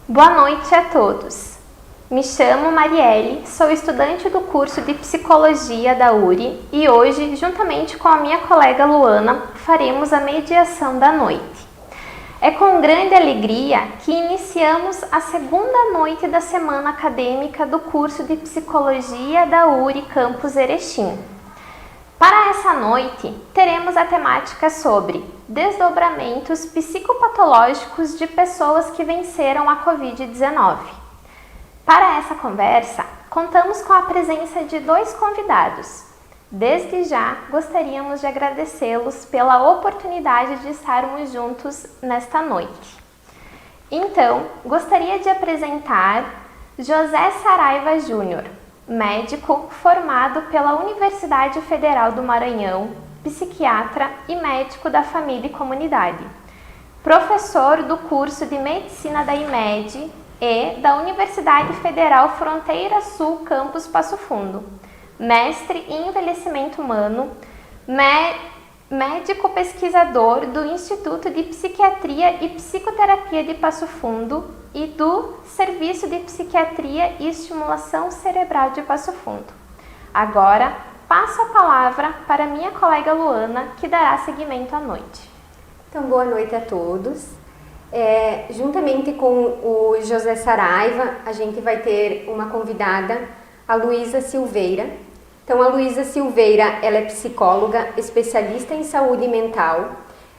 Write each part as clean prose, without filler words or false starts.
Boa noite a todos. Me chamo Marielle, sou estudante do curso de Psicologia da URI e hoje, juntamente com a minha colega Luana, faremos a mediação da noite. É com grande alegria que iniciamos a segunda noite da semana acadêmica do curso de Psicologia da URI Campus Erechim. Para essa noite, teremos a temática sobre desdobramentos psicopatológicos de pessoas que venceram a Covid-19. Para essa conversa, contamos com a presença de dois convidados. Desde já, gostaríamos de agradecê-los pela oportunidade de estarmos juntos nesta noite. Então, gostaria de apresentar José Saraiva Júnior, médico formado pela Universidade Federal do Maranhão, psiquiatra e médico da família e comunidade, professor do curso de Medicina da IMED e da Universidade Federal Fronteira Sul, Campus Passo Fundo, mestre em envelhecimento humano, médico pesquisador do Instituto de Psiquiatria e Psicoterapia de Passo Fundo e do Serviço de Psiquiatria e Estimulação Cerebral de Passo Fundo. Agora, passo a palavra para minha colega Luana, que dará seguimento à noite. Então, boa noite a todos. Juntamente com o José Saraiva, a gente vai ter uma convidada, a Luísa Silveira. Então, a Luísa Silveira, ela é psicóloga, especialista em saúde mental,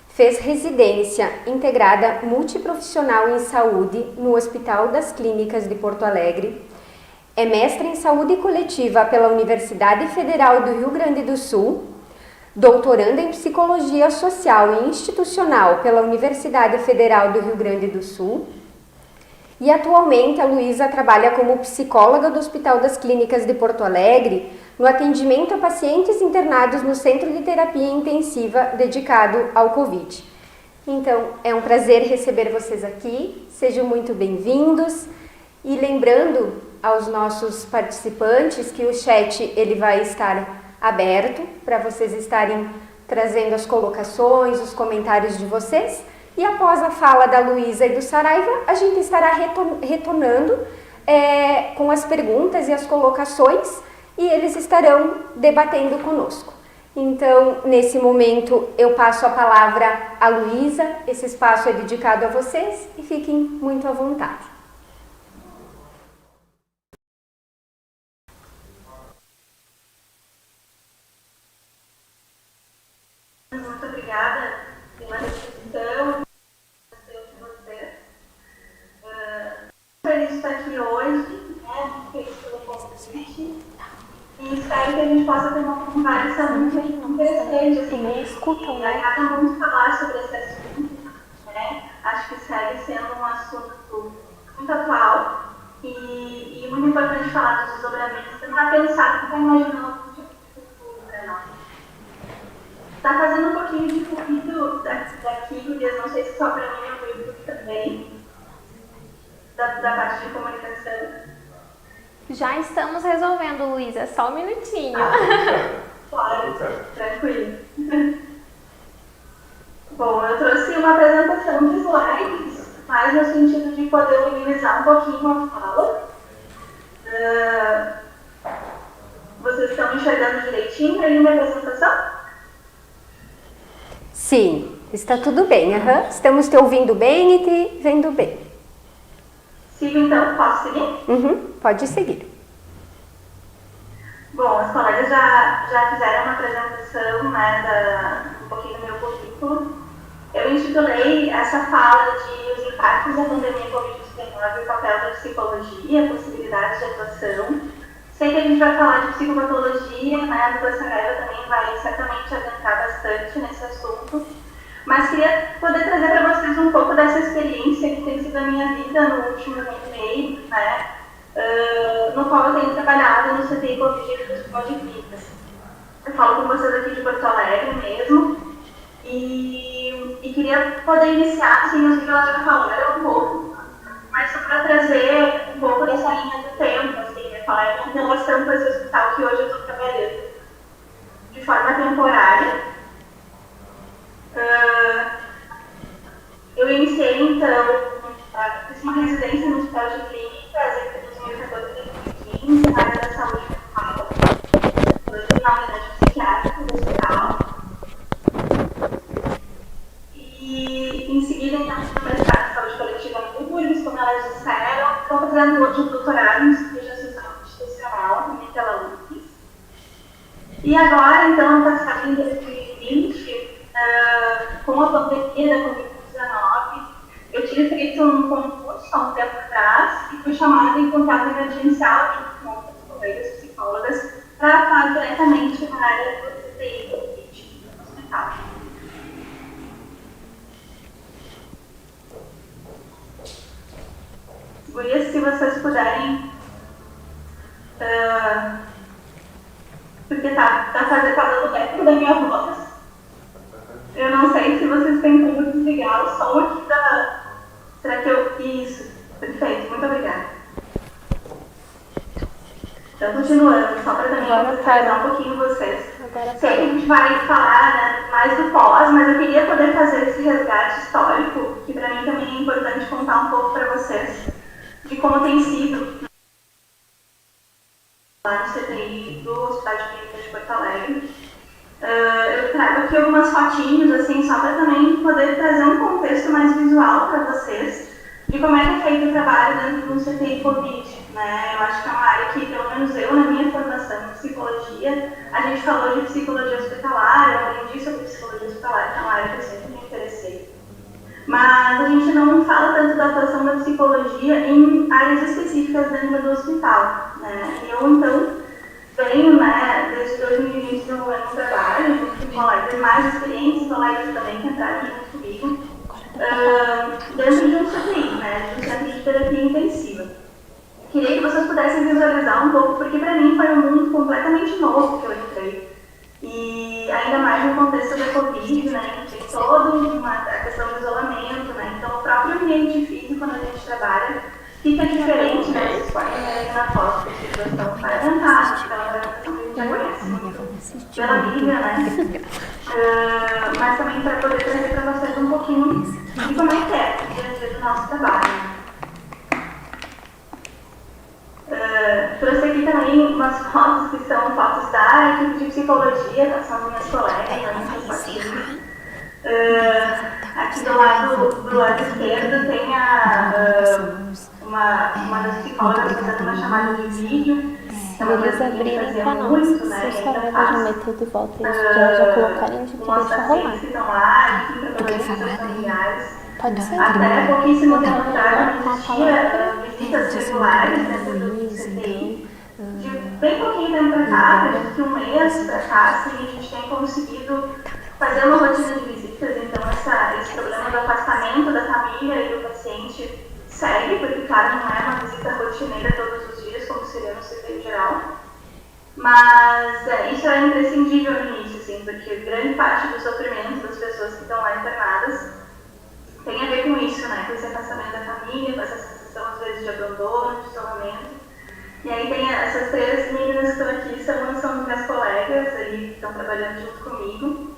fez residência integrada multiprofissional em saúde no Hospital das Clínicas de Porto Alegre, é mestre em saúde coletiva pela Universidade Federal do Rio Grande do Sul, doutoranda em psicologia social e institucional pela Universidade Federal do Rio Grande do Sul, e atualmente a Luísa trabalha como psicóloga do Hospital das Clínicas de Porto Alegre no atendimento a pacientes internados no Centro de Terapia Intensiva dedicado ao Covid. Então, é um prazer receber vocês aqui, sejam muito bem-vindos. E lembrando aos nossos participantes que o chat ele vai estar aberto para vocês estarem trazendo as colocações, os comentários de vocês. E após a fala da Luísa e do Saraiva, a gente estará retornando com as perguntas e as colocações e eles estarão debatendo conosco. Então, nesse momento, eu passo a palavra à Luísa, esse espaço é dedicado a vocês e fiquem muito à vontade. Muito obrigada pela recepção de vocês. Feliz de estar aqui hoje, feliz pelo convite. E espero que a gente possa ter uma conversa muito interessante. Assim, escutam, né? Agrada muito falar sobre esse assunto, né? Acho que segue sendo um assunto muito atual e muito importante falar dos desdobramentos, tentar pensar, tentar imaginar um tipo de futuro para nós. Está fazendo um pouquinho de ruído daqui, Gurias, não sei se só para mim ou ruído também, da parte de comunicação. Já estamos resolvendo, Luísa, só um minutinho. Claro, tranquilo. Bom, eu trouxe uma apresentação de slides, mais no sentido de poder minimizar um pouquinho a fala. Vocês estão enxergando direitinho aí minha apresentação? Sim, está tudo bem. Estamos te ouvindo bem e te vendo bem. Sigo então, posso seguir? Pode seguir. Bom, os colegas já fizeram uma apresentação, né, um pouquinho do meu currículo. Eu intitulei essa fala de os impactos da pandemia Covid-19 e o papel da psicologia, possibilidades de atuação. Sei que a gente vai falar de psicopatologia, né, a doutora Saraiva também vai certamente adentrar bastante nesse assunto. Mas queria poder trazer para vocês um pouco dessa experiência que tem sido a minha vida no último ano e meio, né? No qual eu tenho trabalhado no CTI Covid do Hospital de Clínicas. Eu falo com vocês aqui de Porto Alegre mesmo e queria poder iniciar, assim, eu sei que ela já falou um pouco, mas só para trazer um pouco dessa linha do tempo, assim, né? Falar em relação com esse hospital que hoje eu estou trabalhando de forma temporária. Eu iniciei, então, fiz uma residência no E agora, então, passado em 2020, com a pandemia da Covid-19, eu tinha feito um concurso há um tempo atrás e fui chamada em contato emergencial com outras colegas psicólogas para atuar diretamente na área do CTI Covid no hospital. Gurias, se vocês puderem, porque tá dando eco da minha voz. Eu não sei se vocês têm como desligar o som aqui da... Será que eu... Isso, perfeito, muito obrigada. Então, continuando, só para também contextualizar um pouquinho vocês. Sei que a gente vai falar, né, mais do pós, mas eu queria poder fazer esse resgate histórico, que para mim também é importante contar um pouco para vocês de como tem sido lá no CTI do Hospital de Clínicas de Porto Alegre. Eu trago aqui algumas fotinhos, assim, só para também poder trazer um contexto mais visual para vocês de como é que é feito o trabalho dentro do CTI Covid, né? Eu acho que é uma área que, pelo menos eu, na minha formação em psicologia, a gente falou de psicologia hospitalar, eu aprendi sobre psicologia hospitalar, que é uma área que eu sempre me interessei. Mas a gente não fala tanto da atuação da psicologia em áreas específicas dentro do hospital, né? E eu, então, venho, né, desde 2020 desenvolvendo um trabalho junto com colegas mais experientes, colegas também que entraram junto comigo, dentro de um CTI, né, de um centro de terapia intensiva. Queria que vocês pudessem visualizar um pouco, porque para mim foi um mundo completamente novo que eu entrei. E ainda mais no contexto da Covid, né, tem toda a questão do isolamento, né, então o próprio ambiente físico, quando a gente trabalha, fica diferente, né, vocês podem ver aqui na foto que a situação para tentar, pela apresentação que a gente já conhece muito, pela mídia, né, mas também para poder trazer para vocês um pouquinho de como é que é o dia a dia do nosso trabalho. Trouxe aqui também umas fotos que são fotos da equipe de psicologia, que são minhas colegas, aqui do lado esquerdo tem uma das psicólogas fazendo uma chamada de vídeo. Se eles abrirem para nós, se os colegas não meter de volta e já colocarem de que deixa rolar. Pode ser. Até pouquíssimo tempo atrás não existia visitas regulares dentro do CTI. De bem pouquinho tempo para cá, acredito que um mês para cá, assim, a gente tem conseguido fazer uma rotina de visitas. Então esse problema do afastamento da família e do paciente segue, porque claro, não é uma visita rotineira todos os dias, como seria no CTI geral. Mas isso é imprescindível no início, assim, porque grande parte do sofrimento das pessoas que estão lá internadas tem a ver com isso, né? Com esse afastamento da família, com essa sensação às vezes de abandono, de isolamento. E aí tem essas três meninas que estão aqui, são minhas colegas ali, que estão trabalhando junto comigo.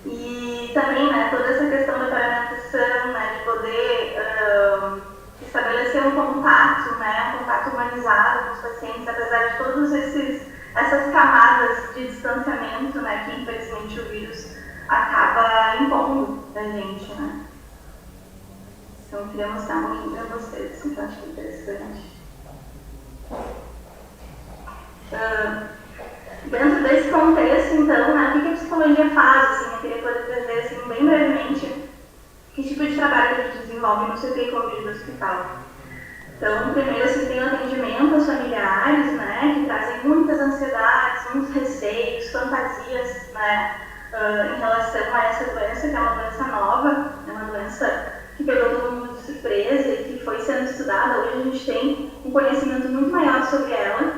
E também, né, toda essa questão da paramentação, né, de poder estabelecer um contato, né, um contato humanizado com os pacientes, apesar de todas essas camadas de distanciamento, né, que infelizmente o vírus acaba impondo da gente, né. Então eu queria mostrar um pouquinho para vocês, assim, que eu acho que é interessante. Dentro desse contexto, então, né, o que a psicologia faz? Assim, eu queria poder trazer assim, bem brevemente que tipo de trabalho que a gente desenvolve no CTI Covid do hospital. Então, primeiro, assim, tem o atendimento aos familiares, né, que trazem muitas ansiedades, muitos receios, fantasias, né, em relação a essa doença, que é uma doença nova, é uma doença que pegou todo mundo de surpresa e que foi sendo estudada. Hoje a gente tem um conhecimento muito maior sobre ela,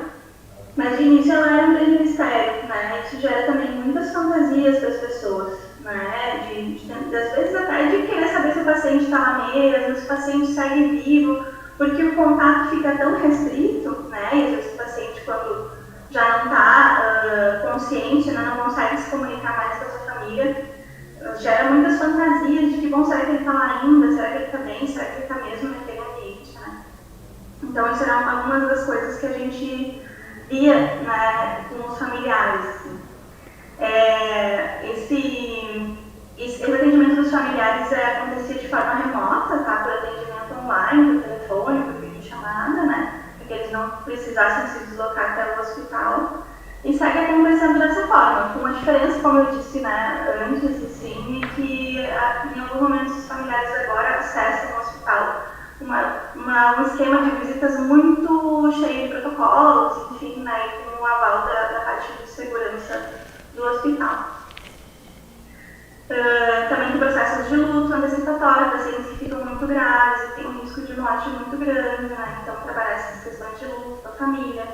mas de início ela era um grande mistério, né? Isso gera também muitas fantasias para as pessoas, né? Às vezes até de querer saber se o paciente está lá mesmo, se o paciente segue vivo, porque o contato fica tão restrito, né? E às vezes o paciente, quando já não está consciente, né, não consegue se comunicar mais com a sua família, gera muitas fantasias de que, bom, será que ele está lá ainda? Será que ele está bem? Será que ele está mesmo naquele ambiente, né? Então, isso era algumas das coisas que a gente via, né, com os familiares, assim. Esse atendimento dos familiares acontecia de forma remota, tá? Por atendimento online, por telefone, por videochamada, né? Para que eles não precisassem se deslocar até o hospital. E segue acontecendo dessa forma. forma, com uma diferença, como eu disse, né, antes, assim, que em alguns momentos os familiares agora acessam o hospital um esquema de visitas muito cheio de protocolos, enfim, né, com o aval da parte de segurança do hospital. Também tem processos de luto antecipatório, pacientes que ficam muito graves e têm um risco de morte muito grande, né, então trabalhar essas questões de luto com a família.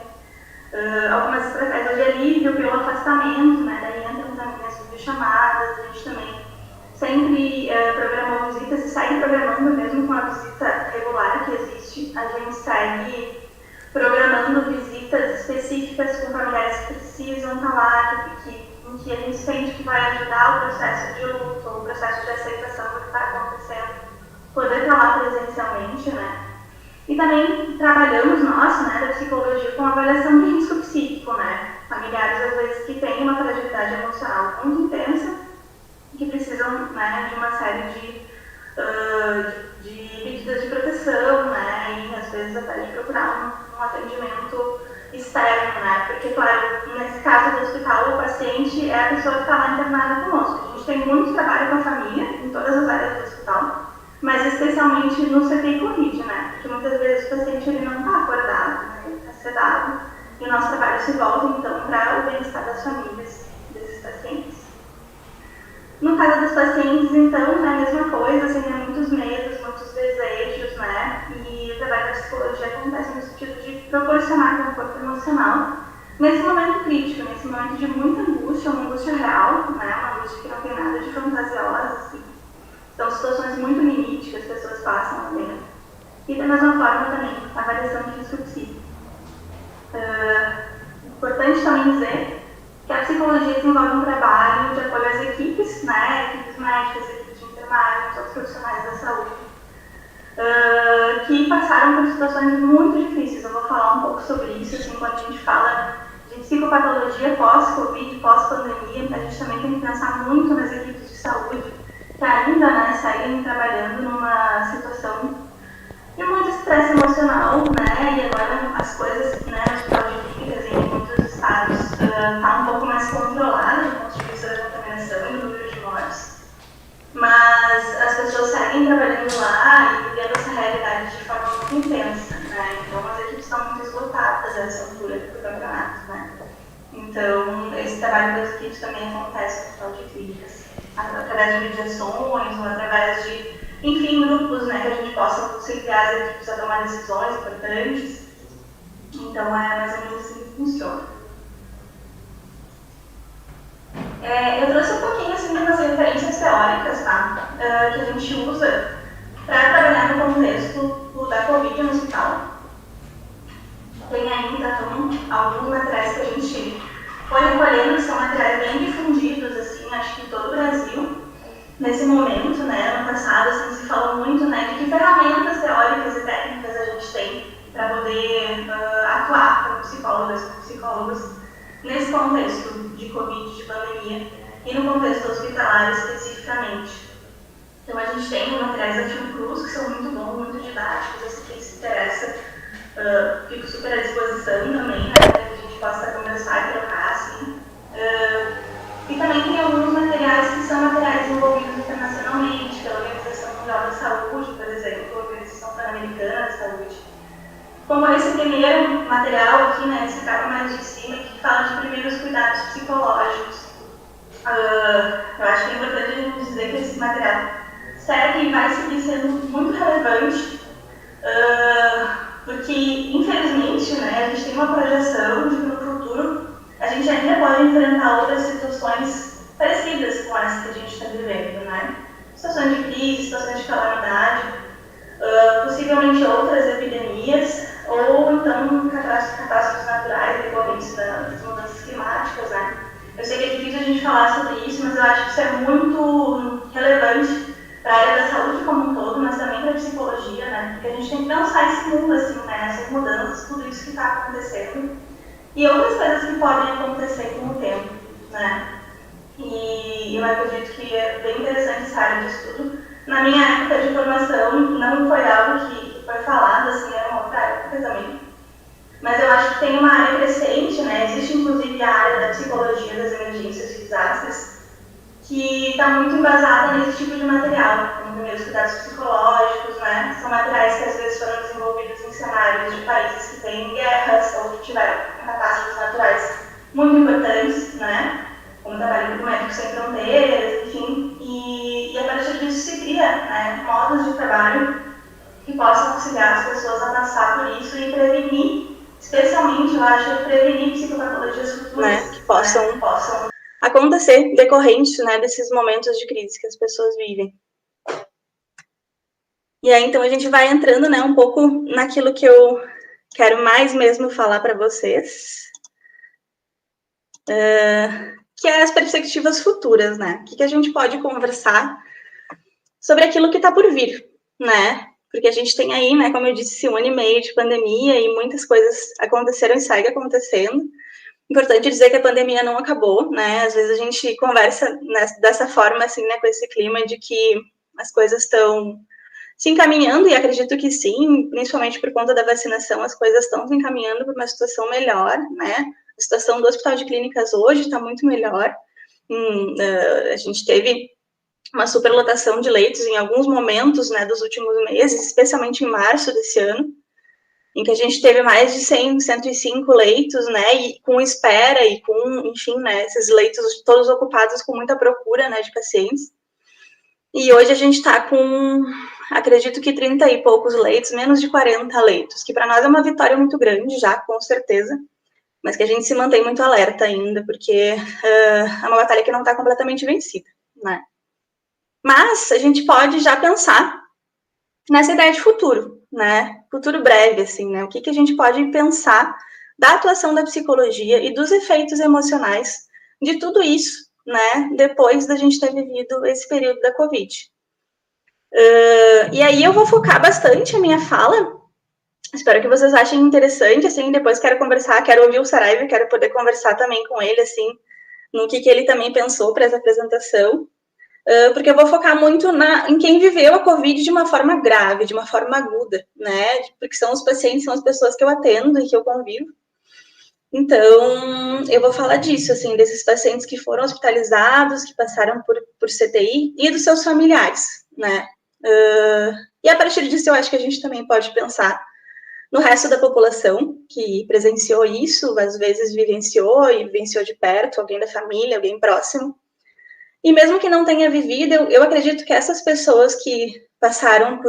Algumas estratégias de alívio pelo afastamento, né, daí entram também as videochamadas, a gente também sempre programou visitas e segue programando, mesmo com a visita regular que existe, a gente segue programando visitas específicas com familiares que precisam estar lá, em que a gente sente que vai ajudar o processo de luto, o processo de aceitação do que está acontecendo, poder estar lá presencialmente, né. E também trabalhamos nós, né, da psicologia, com avaliação de risco psíquico, né, familiares às vezes que têm uma fragilidade emocional muito intensa, que precisam, né, de uma série de medidas de proteção, né, e às vezes até de procurar um atendimento externo, né, porque, claro, nesse caso do hospital, o paciente é a pessoa que está lá internada conosco. A gente tem muito trabalho com a família, em todas as áreas do hospital, mas especialmente no CTI Covid, né, porque muitas vezes o paciente ele não está acordado, né, ele está sedado, e o nosso trabalho se volta, então, para o bem-estar das famílias desses pacientes. No caso dos pacientes, então, é a mesma coisa, assim, né, muitos medos, muitos desejos, né, e o trabalho da psicologia acontece no sentido de proporcionar conforto emocional nesse momento crítico, nesse momento de muita angústia, uma angústia real, né, uma angústia que não tem nada de fantasiosa, assim. São situações muito limites que as pessoas passam lá dentro. E da mesma forma também, a avaliação de risco psíquico. Importante também dizer que a psicologia desenvolve um trabalho de apoio às equipes, né, equipes médicas, equipes de enfermagem, todos os profissionais da saúde, que passaram por situações muito difíceis. Eu vou falar um pouco sobre isso, assim, quando a gente fala de psicopatologia pós-Covid, pós-pandemia, a gente também tem que pensar muito nas equipes de saúde, que ainda, né, seguem trabalhando numa situação de muito estresse emocional, né, e agora as coisas, né, no hospital de clínicas em muitos estados está um pouco mais controlada do ponto de vista da contaminação e do número de mortes, mas as pessoas seguem trabalhando lá e vivendo essa realidade de forma muito intensa, né, então as equipes estão muito esgotadas a essa altura do campeonato, né, então esse trabalho das equipes também acontece no hospital de clínicas, através de mediações ou através de, enfim, grupos, né, que a gente possa auxiliar as equipes a tomar decisões importantes. Então é mais ou menos assim que funciona. Eu trouxe um pouquinho assim, umas referências teóricas, tá, que a gente usa para trabalhar no contexto da Covid no hospital. Tem ainda alguns materiais que a gente foi recolhendo, que são materiais bem difundidos, assim, acho que em todo o Brasil, nesse momento, né, ano passado, assim, se falou muito, né, de que ferramentas teóricas e técnicas a gente tem para poder atuar como psicólogos nesse contexto de Covid, de pandemia, e no contexto hospitalar especificamente. Então a gente tem materiais da Fiocruz que são muito bons, muito didáticos, assim, quem se interessa, fico super à disposição também, né, para que a gente possa conversar e trocar, assim. E também tem alguns materiais que são materiais desenvolvidos internacionalmente, pela Organização Mundial da Saúde, por exemplo, a Organização Pan-Americana da Saúde. Como esse primeiro material aqui, né, essa capa mais de cima, que fala de primeiros cuidados psicológicos. Eu acho que é importante a gente dizer que esse material segue e vai seguir sendo muito relevante, porque, infelizmente, né, a gente tem uma projeção de que no futuro a gente ainda pode enfrentar outras situações parecidas com essa que a gente está vivendo, né? Situações de crise, situações de calamidade, possivelmente outras epidemias, ou então catástrofes naturais decorrentes das mudanças climáticas, né? Eu sei que é difícil a gente falar sobre isso, mas eu acho que isso é muito relevante para a área da saúde como um todo, mas também para a psicologia, né? Porque a gente tem que pensar esse mundo, assim, né? Essas mudanças, tudo isso que está acontecendo, e outras coisas que podem acontecer com o tempo, né? E eu acredito que é bem interessante essa área de estudo. Na minha época de formação, não foi algo que foi falado, assim, era uma outra época também. Mas eu acho que tem uma área crescente, né? Existe inclusive a área da psicologia das emergências, está muito embasada nesse tipo de material, como primeiros cuidados psicológicos, né? São materiais que às vezes foram desenvolvidos em cenários de países que têm guerras ou que tiveram catástrofes naturais muito importantes, né? Como o trabalho do Médicos Sem Fronteiras, enfim. E a partir disso se cria, né, modos de trabalho que possam auxiliar as pessoas a passar por isso e prevenir, especialmente, eu acho, prevenir psicopatologias futuras, né, que possam acontecer decorrente, né, desses momentos de crise que as pessoas vivem. E aí, então, a gente vai entrando, né, um pouco naquilo que eu quero mais mesmo falar para vocês, que é as perspectivas futuras, né? O que a gente pode conversar sobre aquilo que está por vir, né? Porque a gente tem aí, né, como eu disse, 1 ano e meio de pandemia e muitas coisas aconteceram e seguem acontecendo. Importante dizer que a pandemia não acabou, né? Às vezes a gente conversa dessa forma, assim, né, com esse clima de que as coisas estão se encaminhando, e acredito que sim, principalmente por conta da vacinação, as coisas estão se encaminhando para uma situação melhor, né? A situação do Hospital de Clínicas hoje está muito melhor. A gente teve uma superlotação de leitos em alguns momentos, né, dos últimos meses, especialmente em março desse ano, em que a gente teve mais de 100, 105 leitos, né, e com espera e com, enfim, né, esses leitos todos ocupados com muita procura, né, de pacientes. E hoje a gente está com, acredito que 30 e poucos leitos, menos de 40 leitos, que para nós é uma vitória muito grande já, com certeza, mas que a gente se mantém muito alerta ainda, porque é uma batalha que não está completamente vencida, né. Mas a gente pode já pensar nessa ideia de futuro, né? Futuro breve, assim, né? O que a gente pode pensar da atuação da psicologia e dos efeitos emocionais de tudo isso, né? Depois da gente ter vivido esse período da Covid. E aí eu vou focar bastante a minha fala. Espero que vocês achem interessante, assim, depois quero conversar, quero ouvir o Saraiva, quero poder conversar também com ele, assim, no que ele também pensou para essa apresentação. Porque eu vou focar muito em quem viveu a Covid de uma forma grave, de uma forma aguda, né? Porque são os pacientes, são as pessoas que eu atendo e que eu convivo. Então, eu vou falar disso, assim, desses pacientes que foram hospitalizados, que passaram por CTI e dos seus familiares, né? E a partir disso, eu acho que a gente também pode pensar no resto da população que presenciou isso, às vezes vivenciou e vivenciou de perto, alguém da família, alguém próximo. E mesmo que não tenha vivido, eu acredito que essas pessoas que passaram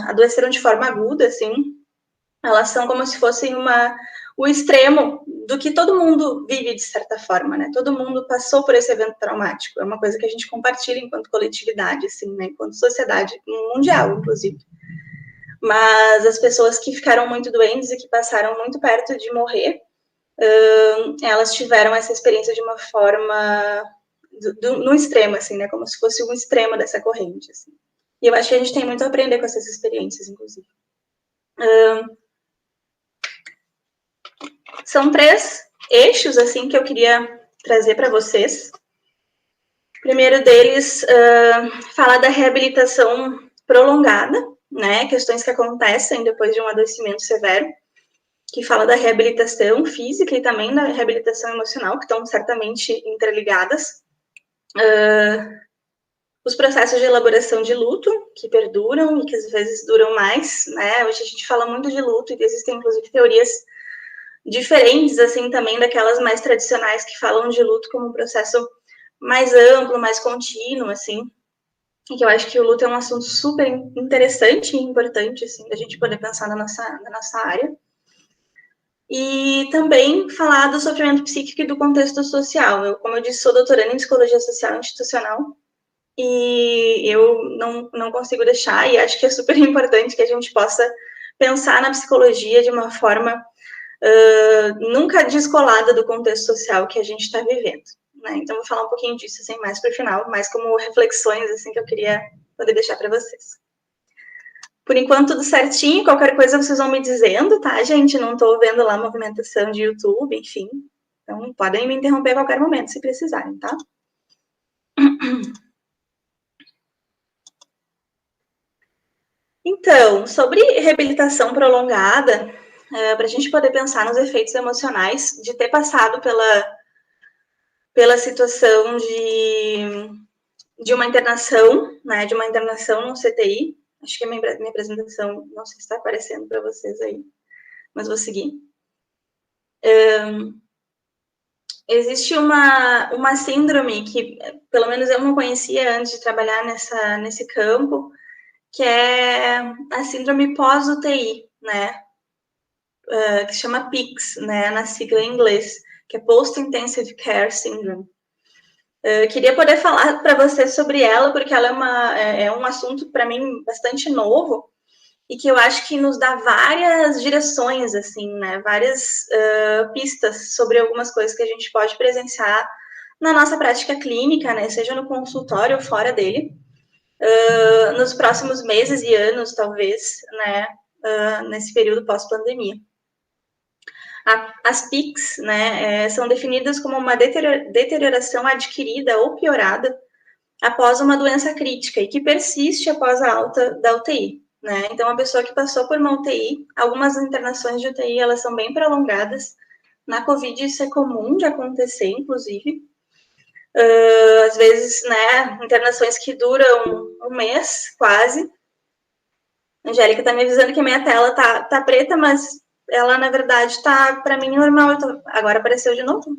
adoeceram de forma aguda, assim, elas são como se fossem o extremo do que todo mundo vive de certa forma, né? Todo mundo passou por esse evento traumático. É uma coisa que a gente compartilha enquanto coletividade, assim, né? Enquanto sociedade mundial, inclusive. Mas as pessoas que ficaram muito doentes e que passaram muito perto de morrer, elas tiveram essa experiência de uma forma no extremo, assim, né? Como se fosse um extremo dessa corrente, assim. E eu acho que a gente tem muito a aprender com essas experiências, inclusive. São 3 eixos, assim, que eu queria trazer para vocês. O primeiro deles fala da reabilitação prolongada, né? Questões que acontecem depois de um adoecimento severo, que fala da reabilitação física e também da reabilitação emocional, que estão certamente interligadas. Os processos de elaboração de luto, que perduram e que às vezes duram mais, né? Hoje a gente fala muito de luto e existem, inclusive, teorias diferentes, assim, também daquelas mais tradicionais que falam de luto como um processo mais amplo, mais contínuo, assim, e que eu acho que o luto é um assunto super interessante e importante, assim, da gente poder pensar na nossa área. E também falar do sofrimento psíquico e do contexto social. Eu, como eu disse, sou doutoranda em Psicologia Social Institucional, e eu não consigo deixar, e acho que é super importante que a gente possa pensar na psicologia de uma forma nunca descolada do contexto social que a gente está vivendo, né? Então, vou falar um pouquinho disso, assim, mais para o final, mais como reflexões, assim, que eu queria poder deixar para vocês. Por enquanto, tudo certinho, qualquer coisa vocês vão me dizendo, tá, gente? Não estou vendo lá a movimentação de YouTube, enfim. Então, podem me interromper a qualquer momento, se precisarem, tá? Então, sobre reabilitação prolongada, para a gente poder pensar nos efeitos emocionais de ter passado pela situação de uma internação, né, de uma internação no CTI. Acho que a minha apresentação, não sei se está aparecendo para vocês aí, mas vou seguir. Existe uma síndrome que, pelo menos eu não conhecia antes de trabalhar nesse campo, que é a síndrome pós-UTI, né, que chama PICS, né, na sigla em inglês, que é Post-Intensive Care Syndrome. Eu queria poder falar para vocês sobre ela, porque ela é um assunto, para mim, bastante novo, e que eu acho que nos dá várias direções, assim, né, várias pistas sobre algumas coisas que a gente pode presenciar na nossa prática clínica, né, seja no consultório ou fora dele, nos próximos meses e anos, talvez, né, nesse período pós-pandemia. As PICs, né, são definidas como uma deterioração adquirida ou piorada após uma doença crítica e que persiste após a alta da UTI, né? Então, a pessoa que passou por uma UTI, algumas internações de UTI, elas são bem prolongadas. Na COVID, isso é comum de acontecer, inclusive. Às vezes, né, internações que duram um mês, quase. A Angélica tá me avisando que a minha tela tá preta, mas ela, na verdade, tá, para mim, normal. Agora apareceu de novo.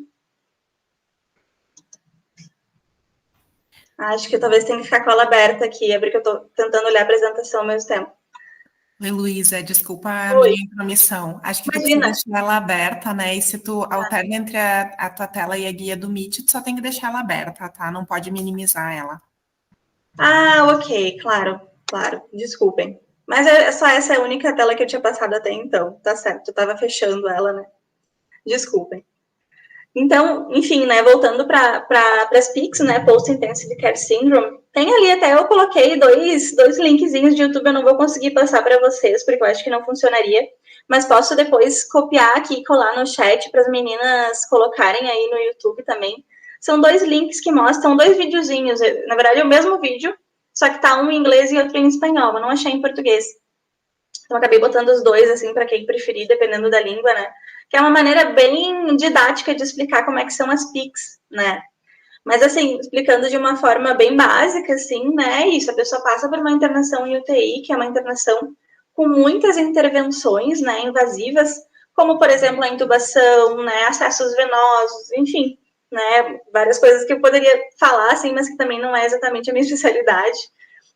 Acho que talvez tenha que ficar com ela aberta aqui, é porque eu tô tentando olhar a apresentação ao mesmo tempo. Oi, Luísa, desculpa a minha intromissão. Acho que tu precisa deixar ela aberta, né? E se tu alterna entre a tua tela e a guia do Meet, tu só tem que deixar ela aberta, tá? Não pode minimizar ela. Ah, ok, claro, desculpem. Mas só essa é a única tela que eu tinha passado até então, tá certo, eu tava fechando ela, né? Desculpem. Então, enfim, né, voltando para as PICs, né, Post-Intensive Care Syndrome, tem ali até, eu coloquei dois linkzinhos de YouTube, eu não vou conseguir passar para vocês, porque eu acho que não funcionaria, mas posso depois copiar aqui e colar no chat para as meninas colocarem aí no YouTube também. São 2 links que mostram 2 videozinhos, na verdade é o mesmo vídeo, só que tá um em inglês e outro em espanhol, eu não achei em português. Então, acabei botando os 2, assim, para quem preferir, dependendo da língua, né? Que é uma maneira bem didática de explicar como é que são as PICs, né? Mas, assim, explicando de uma forma bem básica, assim, né? Isso, a pessoa passa por uma internação em UTI, que é uma internação com muitas intervenções, né, invasivas, como, por exemplo, a intubação, né, acessos venosos, enfim, né, várias coisas que eu poderia falar, assim, mas que também não é exatamente a minha especialidade.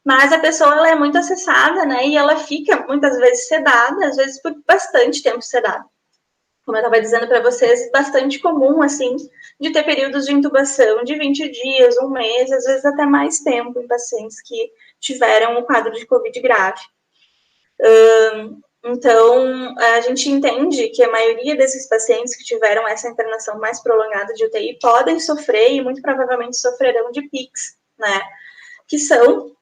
Mas a pessoa, ela é muito acessada, né, e ela fica, muitas vezes, sedada, às vezes por bastante tempo sedada. Como eu estava dizendo para vocês, bastante comum, assim, de ter períodos de intubação de 20 dias, um mês, às vezes até mais tempo em pacientes que tiveram um quadro de COVID grave. Então, a gente entende que a maioria desses pacientes que tiveram essa internação mais prolongada de UTI podem sofrer e muito provavelmente sofrerão de PICs, né, que são,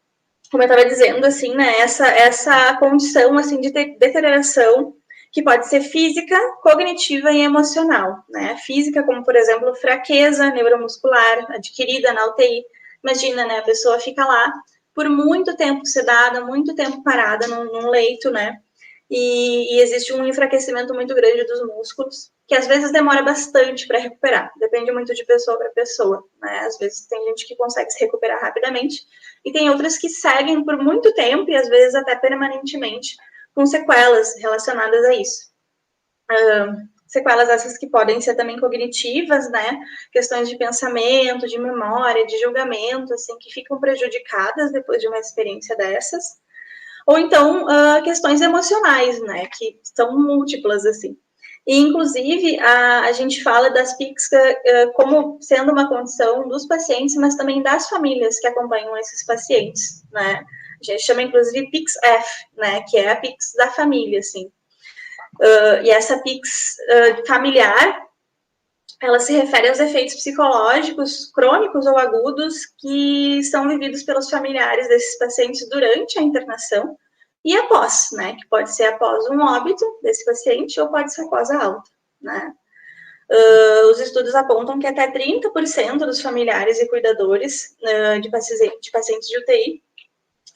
como eu estava dizendo, assim, né, essa condição, assim, de deterioração que pode ser física, cognitiva e emocional, né, física, como, por exemplo, fraqueza neuromuscular adquirida na UTI. Imagina, né, a pessoa fica lá por muito tempo sedada, muito tempo parada num leito, né, e existe um enfraquecimento muito grande dos músculos, que às vezes demora bastante para recuperar, depende muito de pessoa para pessoa, né, às vezes tem gente que consegue se recuperar rapidamente, e tem outras que seguem por muito tempo, e às vezes até permanentemente, com sequelas relacionadas a isso. Sequelas essas que podem ser também cognitivas, né, questões de pensamento, de memória, de julgamento, assim, que ficam prejudicadas depois de uma experiência dessas, ou então questões emocionais, né, que são múltiplas, assim. E, inclusive, a gente fala das PICs como sendo uma condição dos pacientes, mas também das famílias que acompanham esses pacientes, né. A gente chama, inclusive, PICS-F, né, que é a PICs da família, assim. E essa PICs familiar, ela se refere aos efeitos psicológicos crônicos ou agudos que são vividos pelos familiares desses pacientes durante a internação e após, né, que pode ser após um óbito desse paciente ou pode ser após a alta, né. Os estudos apontam que até 30% dos familiares e cuidadores de pacientes de UTI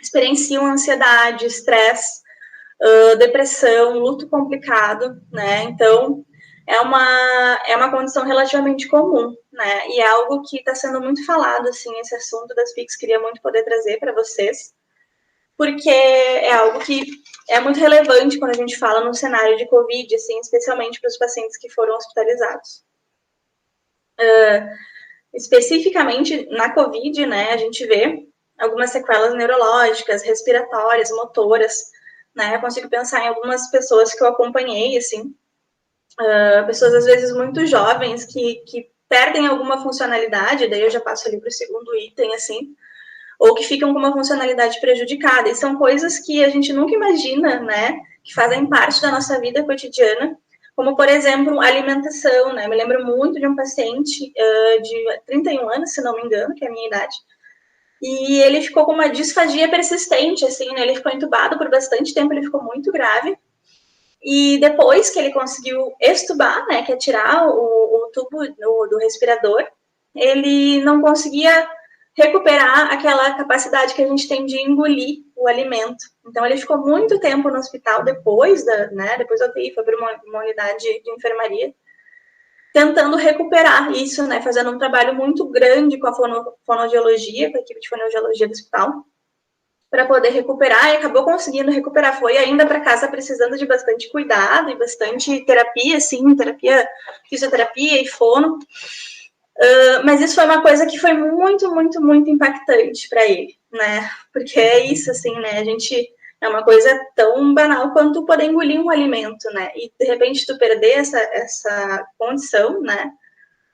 experienciam ansiedade, estresse, depressão, luto complicado, né, então é uma condição relativamente comum, né? E é algo que está sendo muito falado, assim, esse assunto das PICs, queria muito poder trazer para vocês, porque é algo que é muito relevante quando a gente fala no cenário de Covid, assim, especialmente para os pacientes que foram hospitalizados. Especificamente na Covid, né, a gente vê algumas sequelas neurológicas, respiratórias, motoras, né? Eu consigo pensar em algumas pessoas que eu acompanhei, assim, pessoas às vezes muito jovens que perdem alguma funcionalidade, daí eu já passo ali para o segundo item, assim, ou que ficam com uma funcionalidade prejudicada. E são coisas que a gente nunca imagina, né, que fazem parte da nossa vida cotidiana, como, por exemplo, alimentação, né? Eu me lembro muito de um paciente de 31 anos, se não me engano, que é a minha idade, e ele ficou com uma disfagia persistente, assim, né? Ele ficou entubado por bastante tempo, ele ficou muito grave, e depois que ele conseguiu extubar, né, que é tirar o tubo do respirador, ele não conseguia recuperar aquela capacidade que a gente tem de engolir o alimento. Então, ele ficou muito tempo no hospital depois da UTI, foi para uma unidade de enfermaria, tentando recuperar isso, né, fazendo um trabalho muito grande com a fonoaudiologia, com a equipe de fonoaudiologia do hospital, para poder recuperar, e acabou conseguindo recuperar. Foi ainda para casa precisando de bastante cuidado e bastante terapia, sim, fisioterapia e fono. Mas isso foi uma coisa que foi muito, muito, muito impactante para ele, né? Porque é isso, assim, né? A gente é uma coisa tão banal quanto poder engolir um alimento, né? E de repente tu perder essa condição, né?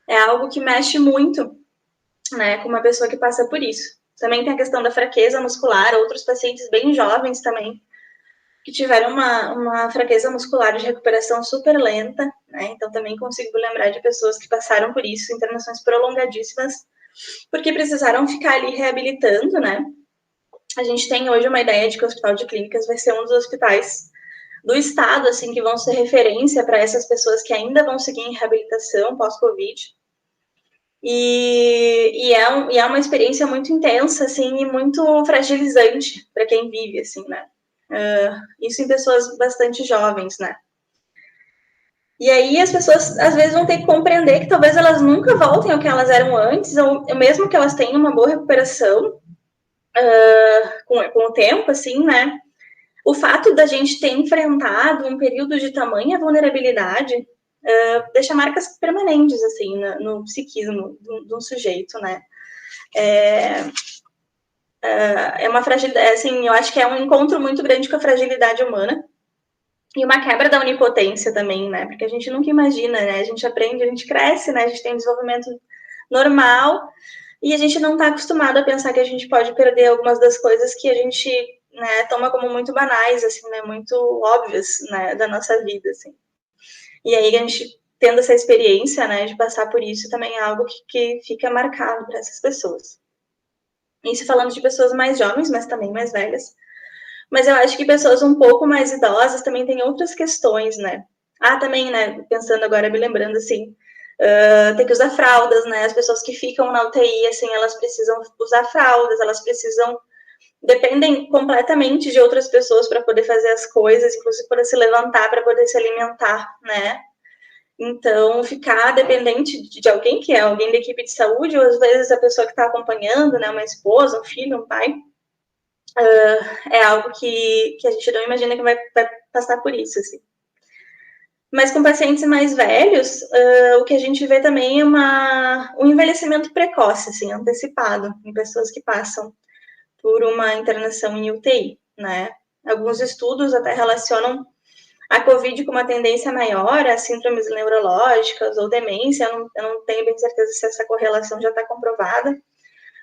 É algo que mexe muito, né? Com uma pessoa que passa por isso. Também tem a questão da fraqueza muscular, outros pacientes bem jovens também, que tiveram uma fraqueza muscular de recuperação super lenta, né? Então também consigo lembrar de pessoas que passaram por isso, internações prolongadíssimas, porque precisaram ficar ali reabilitando, né? A gente tem hoje uma ideia de que o Hospital de Clínicas vai ser um dos hospitais do estado, assim, que vão ser referência para essas pessoas que ainda vão seguir em reabilitação pós-Covid. E é uma experiência muito intensa, assim, e muito fragilizante para quem vive, assim, né? Isso em pessoas bastante jovens, né? E aí as pessoas, às vezes, vão ter que compreender que talvez elas nunca voltem ao que elas eram antes, ou mesmo que elas tenham uma boa recuperação com o tempo, assim, né? O fato da gente ter enfrentado um período de tamanha vulnerabilidade deixa marcas permanentes, assim, no psiquismo de um sujeito, né? É uma fragilidade, assim, eu acho que é um encontro muito grande com a fragilidade humana e uma quebra da onipotência também, né? Porque a gente nunca imagina, né? A gente aprende, a gente cresce, né? A gente tem um desenvolvimento normal e a gente não está acostumado a pensar que a gente pode perder algumas das coisas que a gente, né, toma como muito banais, assim, né? Muito óbvias, né? Da nossa vida, assim. E aí a gente tendo essa experiência, né? De passar por isso também é algo que fica marcado para essas pessoas. Isso falando de pessoas mais jovens, mas também mais velhas. Mas eu acho que pessoas um pouco mais idosas também têm outras questões, né? Também, né? Pensando agora, me lembrando, assim, tem que usar fraldas, né? As pessoas que ficam na UTI, assim, elas precisam usar fraldas, elas dependem completamente de outras pessoas para poder fazer as coisas, inclusive para se levantar, para poder se alimentar, né? Então, ficar dependente de alguém, que é alguém da equipe de saúde, ou às vezes a pessoa que está acompanhando, né, uma esposa, um filho, um pai, é algo que a gente não imagina que vai passar por isso, assim. Mas com pacientes mais velhos, o que a gente vê também é um envelhecimento precoce, assim, antecipado, em pessoas que passam por uma internação em UTI, né? Alguns estudos até relacionam a COVID com uma tendência maior a síndromes neurológicas ou demência. Eu não tenho bem certeza se essa correlação já está comprovada,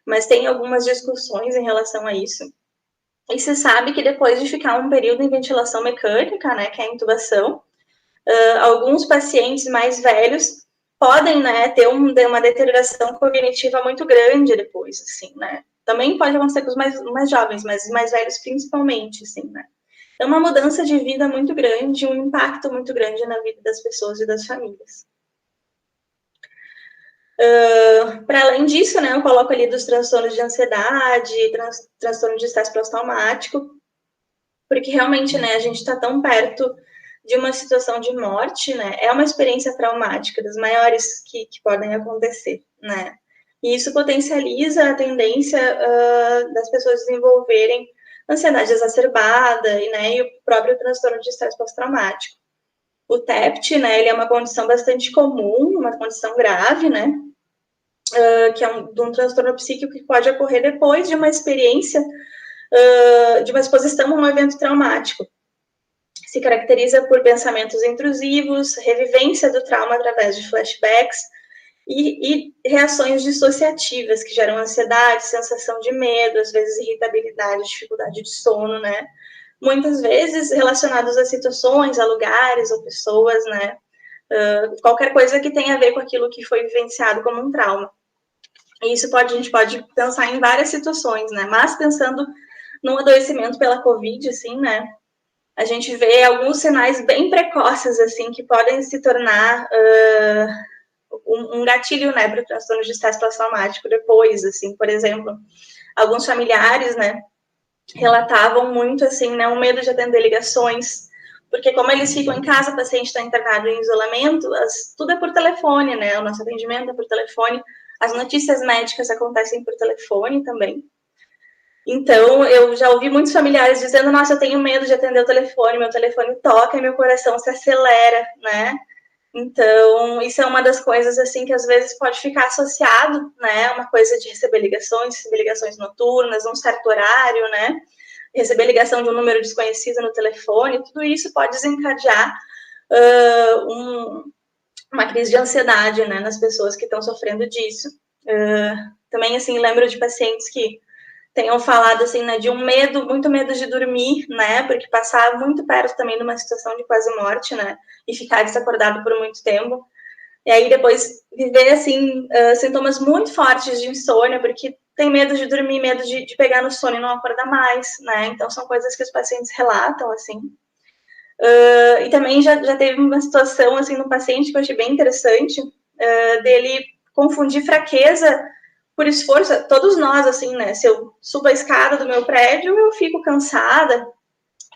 mas tem algumas discussões em relação a isso. E se sabe que depois de ficar um período em ventilação mecânica, né, que é a intubação, alguns pacientes mais velhos podem, né, ter uma deterioração cognitiva muito grande depois, assim, né. Também pode acontecer com os mais jovens, mas os mais velhos principalmente, assim, né. É uma mudança de vida muito grande, um impacto muito grande na vida das pessoas e das famílias. Para além disso, né, eu coloco ali dos transtornos de ansiedade, transtorno de estresse pós-traumático, porque realmente, né, a gente está tão perto de uma situação de morte, né, é uma experiência traumática, das maiores que podem acontecer, né, e isso potencializa a tendência das pessoas desenvolverem ansiedade exacerbada, né, e o próprio transtorno de estresse pós-traumático. O TEPT, né, ele é uma condição bastante comum, uma condição grave, né, que é de um transtorno psíquico que pode ocorrer depois de uma experiência, de uma exposição a um evento traumático. Se caracteriza por pensamentos intrusivos, revivência do trauma através de flashbacks e reações dissociativas que geram ansiedade, sensação de medo, às vezes irritabilidade, dificuldade de sono, né? Muitas vezes relacionados a situações, a lugares ou pessoas, né? Qualquer coisa que tenha a ver com aquilo que foi vivenciado como um trauma. E isso a gente pode pensar em várias situações, né? Mas pensando no adoecimento pela Covid, assim, né? A gente vê alguns sinais bem precoces, assim, que podem se tornar um gatilho, né, para o transtorno de estresse pós-traumático depois, assim, por exemplo, alguns familiares, né, relatavam muito, assim, né, um medo de atender ligações, porque como eles ficam em casa, o paciente está internado em isolamento, tudo é por telefone, né, o nosso atendimento é por telefone, as notícias médicas acontecem por telefone também. Então, eu já ouvi muitos familiares dizendo, nossa, eu tenho medo de atender o telefone, meu telefone toca e meu coração se acelera, né? Então, isso é uma das coisas, assim, que às vezes pode ficar associado, né? Uma coisa de receber ligações noturnas, um certo horário, né? Receber ligação de um número desconhecido no telefone, tudo isso pode desencadear uma crise de ansiedade, né? Nas pessoas que estão sofrendo disso. Também, assim, lembro de pacientes que tenham falado, assim, né, de um medo, muito medo de dormir, né, porque passar muito perto também de uma situação de quase morte, né, e ficar desacordado por muito tempo, e aí depois viver, assim, sintomas muito fortes de insônia, porque tem medo de dormir, medo de pegar no sono e não acordar mais, né, então são coisas que os pacientes relatam, assim. E também já teve uma situação, assim, no paciente que eu achei bem interessante, dele confundir fraqueza por esforço, todos nós, assim, né, se eu subo a escada do meu prédio, eu fico cansada,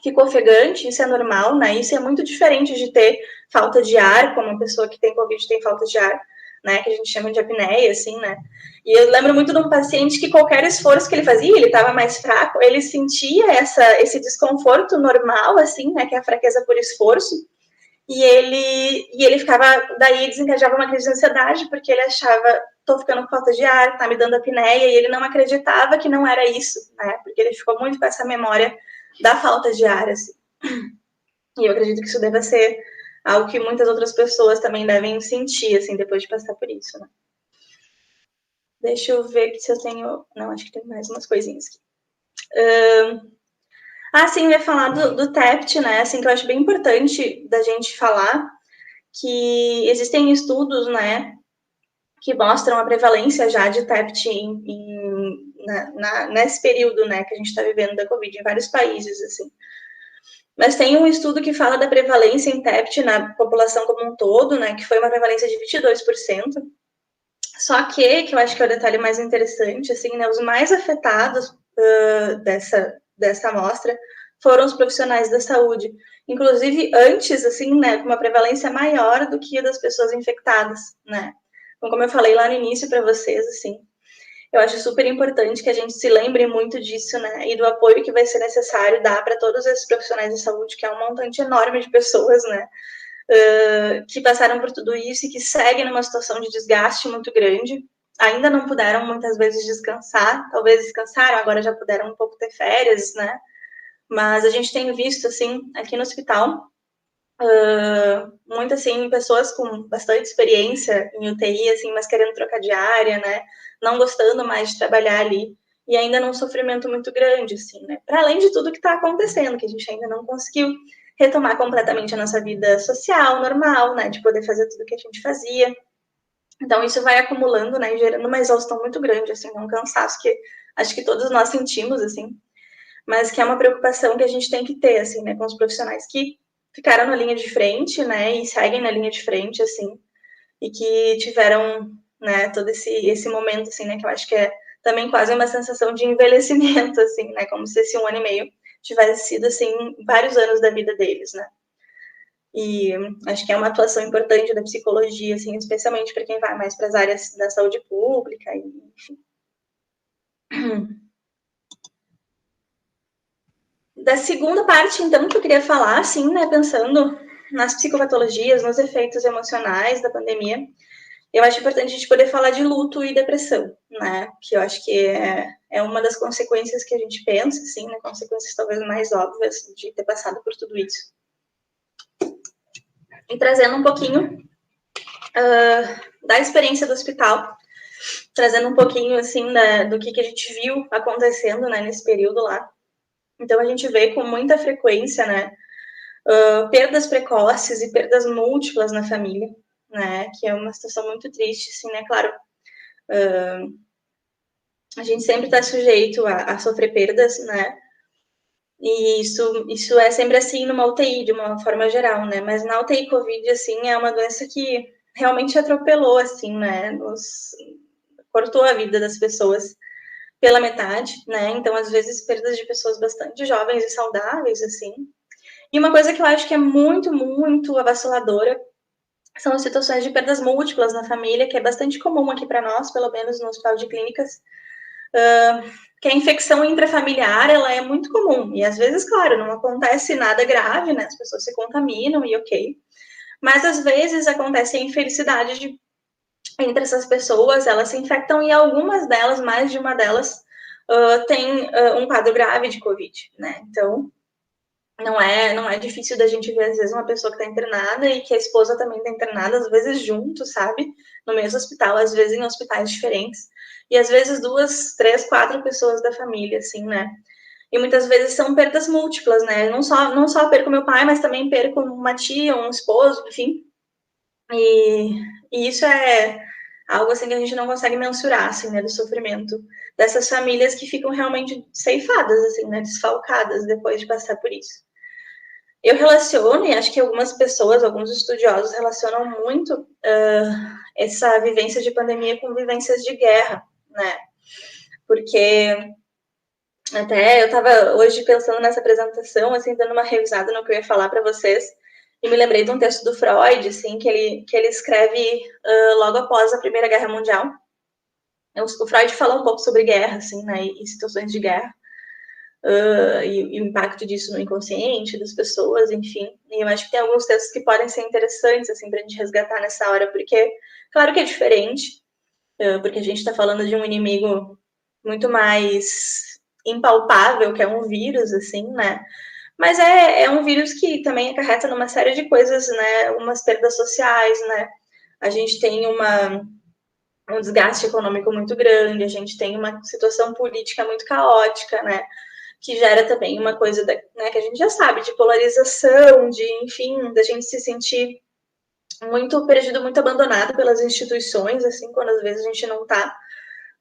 fico ofegante, isso é normal, né, isso é muito diferente de ter falta de ar, como uma pessoa que tem Covid tem falta de ar, né, que a gente chama de apneia, assim, né, e eu lembro muito de um paciente que qualquer esforço que ele fazia, ele estava mais fraco, ele sentia esse desconforto normal, assim, né, que é a fraqueza por esforço, e ele ficava, daí desencadeava uma crise de ansiedade, porque ele achava, tô ficando com falta de ar, tá me dando apneia, e ele não acreditava que não era isso, né, porque ele ficou muito com essa memória da falta de ar, assim. E eu acredito que isso deva ser algo que muitas outras pessoas também devem sentir, assim, depois de passar por isso, né. Deixa eu ver se eu tenho, não, acho que tem mais umas coisinhas aqui. Sim, eu ia falar do TEPT, né, assim, que eu acho bem importante da gente falar, que existem estudos, né, que mostram a prevalência já de TEPT nesse período, né, que a gente está vivendo da Covid em vários países, assim. Mas tem um estudo que fala da prevalência em TEPT na população como um todo, né, que foi uma prevalência de 22%. Só que eu acho que é o detalhe mais interessante, assim, né, os mais afetados dessa amostra foram os profissionais da saúde. Inclusive, antes, assim, né, com uma prevalência maior do que a das pessoas infectadas, né. Então, como eu falei lá no início para vocês, assim, eu acho super importante que a gente se lembre muito disso, né, e do apoio que vai ser necessário dar para todos esses profissionais de saúde, que é um montante enorme de pessoas, né, que passaram por tudo isso e que seguem numa situação de desgaste muito grande, ainda não puderam muitas vezes descansar, talvez descansaram, agora já puderam um pouco ter férias, né, mas a gente tem visto, assim, aqui no hospital, muito, assim, pessoas com bastante experiência em UTI, assim, mas querendo trocar de área, né, não gostando mais de trabalhar ali, e ainda num sofrimento muito grande, assim, né, para além de tudo que está acontecendo, que a gente ainda não conseguiu retomar completamente a nossa vida social, normal, né, de poder fazer tudo que a gente fazia. Então, isso vai acumulando, né, gerando uma exaustão muito grande, assim, um cansaço que acho que todos nós sentimos, assim, mas que é uma preocupação que a gente tem que ter, assim, né, com os profissionais que ficaram na linha de frente, né, e seguem na linha de frente, assim, e que tiveram, né, todo esse momento, assim, né, que eu acho que é também quase uma sensação de envelhecimento, assim, né, como se esse 1 ano e meio tivesse sido, assim, vários anos da vida deles, né. E acho que é uma atuação importante da psicologia, assim, especialmente para quem vai mais para as áreas da saúde pública, enfim. Da segunda parte, então, que eu queria falar, assim, né, pensando nas psicopatologias, nos efeitos emocionais da pandemia, eu acho importante a gente poder falar de luto e depressão, né, que eu acho que é uma das consequências que a gente pensa, assim, né, consequências talvez mais óbvias de ter passado por tudo isso. E trazendo um pouquinho da experiência do hospital, trazendo um pouquinho, assim, do que a gente viu acontecendo, né, nesse período lá. Então, a gente vê com muita frequência, né, perdas precoces e perdas múltiplas na família, né, que é uma situação muito triste, assim, né, claro, a gente sempre está sujeito a sofrer perdas, né, e isso é sempre assim numa UTI, de uma forma geral, né, mas na UTI Covid, assim, é uma doença que realmente atropelou, assim, né, cortou a vida das pessoas pela metade, né, então, às vezes, perdas de pessoas bastante jovens e saudáveis, assim. E uma coisa que eu acho que é muito, muito avassaladora são as situações de perdas múltiplas na família, que é bastante comum aqui para nós, pelo menos no Hospital de Clínicas, que a infecção intrafamiliar, ela é muito comum, e às vezes, claro, não acontece nada grave, né, as pessoas se contaminam e ok, mas às vezes acontece a infelicidade entre essas pessoas, elas se infectam e algumas delas, mais de uma delas, tem um quadro grave de Covid, né, então não é difícil da gente ver, às vezes, uma pessoa que está internada e que a esposa também está internada, às vezes junto, sabe? No mesmo hospital, às vezes em hospitais diferentes. E às vezes 2, 3, 4 pessoas da família, assim, né? E muitas vezes são perdas múltiplas, né? Não só perco meu pai, mas também perco uma tia, um esposo, enfim. E isso é algo, assim, que a gente não consegue mensurar, assim, né? Do sofrimento dessas famílias que ficam realmente ceifadas, assim, né? Desfalcadas depois de passar por isso. Eu relaciono, e acho que algumas pessoas, alguns estudiosos relacionam muito essa vivência de pandemia com vivências de guerra, né? Porque até eu estava hoje pensando nessa apresentação, assim, dando uma revisada no que eu ia falar para vocês, e me lembrei de um texto do Freud, assim, que ele escreve logo após a Primeira Guerra Mundial. O Freud fala um pouco sobre guerra, assim, né, e situações de guerra. E o impacto disso no inconsciente das pessoas, enfim. E eu acho que tem alguns textos que podem ser interessantes, assim, pra gente resgatar nessa hora, porque, claro que é diferente, porque a gente está falando de um inimigo muito mais impalpável, que é um vírus, assim, né? Mas é um vírus que também acarreta numa série de coisas, né? Umas perdas sociais, né? A gente tem um desgaste econômico muito grande, a gente tem uma situação política muito caótica, né? Que gera também uma coisa, né, que a gente já sabe, de polarização, de, enfim, da gente se sentir muito perdido, muito abandonado pelas instituições, assim, quando às vezes a gente não está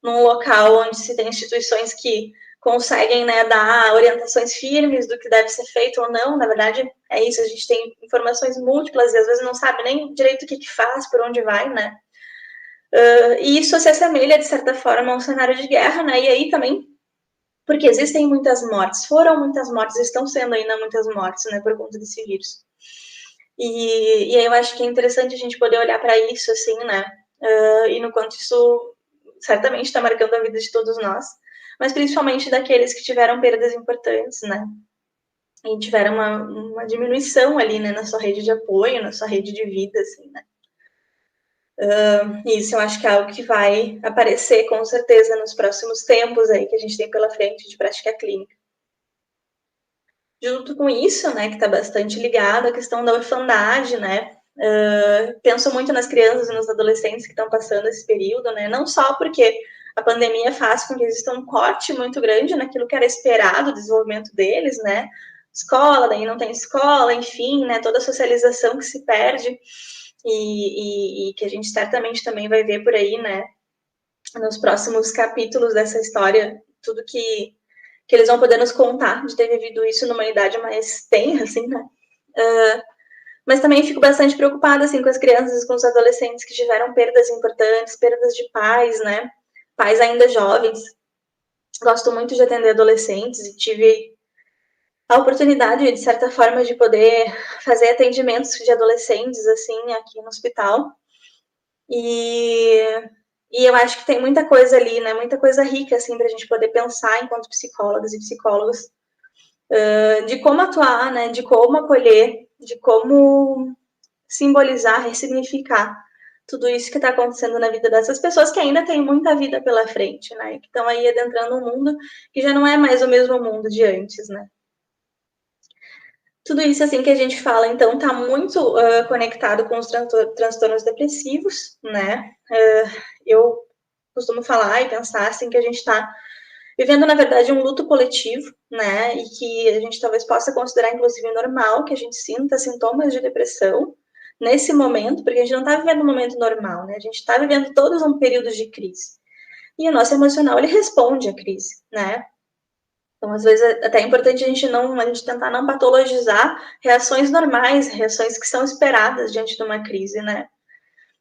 num local onde se tem instituições que conseguem, né, dar orientações firmes do que deve ser feito ou não. Na verdade, é isso, a gente tem informações múltiplas e às vezes não sabe nem direito o que faz, por onde vai, né? E isso se assemelha, de certa forma, a um cenário de guerra, né? E aí também porque existem muitas mortes, foram muitas mortes, estão sendo ainda muitas mortes, né, por conta desse vírus. E aí eu acho que é interessante a gente poder olhar para isso, assim, né, e no quanto isso certamente está marcando a vida de todos nós, mas principalmente daqueles que tiveram perdas importantes, né, e tiveram uma diminuição ali, né, na sua rede de apoio, na sua rede de vida, assim, né. Isso eu acho que é algo que vai aparecer com certeza nos próximos tempos aí que a gente tem pela frente de prática clínica. Junto com isso, né, que está bastante ligado à questão da orfandade, né, penso muito nas crianças e nos adolescentes que estão passando esse período, né, não só porque a pandemia faz com que exista um corte muito grande naquilo que era esperado, o desenvolvimento deles, né, escola, daí não tem escola, enfim, né, toda a socialização que se perde e que a gente certamente também vai ver por aí, né, nos próximos capítulos dessa história, tudo que eles vão poder nos contar de ter vivido isso numa idade mais tenra, assim, né? Mas também fico bastante preocupada, assim, com as crianças e com os adolescentes que tiveram perdas importantes, perdas de pais, né? Pais ainda jovens. Gosto muito de atender adolescentes e tive a oportunidade, de certa forma, de poder fazer atendimentos de adolescentes, assim, aqui no hospital. E eu acho que tem muita coisa ali, né? Muita coisa rica, assim, para a gente poder pensar enquanto psicólogas e psicólogos, de como atuar, né? De como acolher, de como simbolizar, ressignificar tudo isso que está acontecendo na vida dessas pessoas que ainda têm muita vida pela frente, né? Que estão aí adentrando um mundo que já não é mais o mesmo mundo de antes, né? Tudo isso, assim, que a gente fala, então, está muito conectado com os transtornos depressivos, né? Eu costumo falar e pensar, assim, que a gente está vivendo, na verdade, um luto coletivo, né? E que a gente talvez possa considerar, inclusive, normal que a gente sinta sintomas de depressão nesse momento, porque a gente não está vivendo um momento normal, né? A gente está vivendo todos um período de crise. E o nosso emocional, ele responde à crise, né? Então, às vezes, é até importante a gente tentar não patologizar reações normais, reações que são esperadas diante de uma crise, né?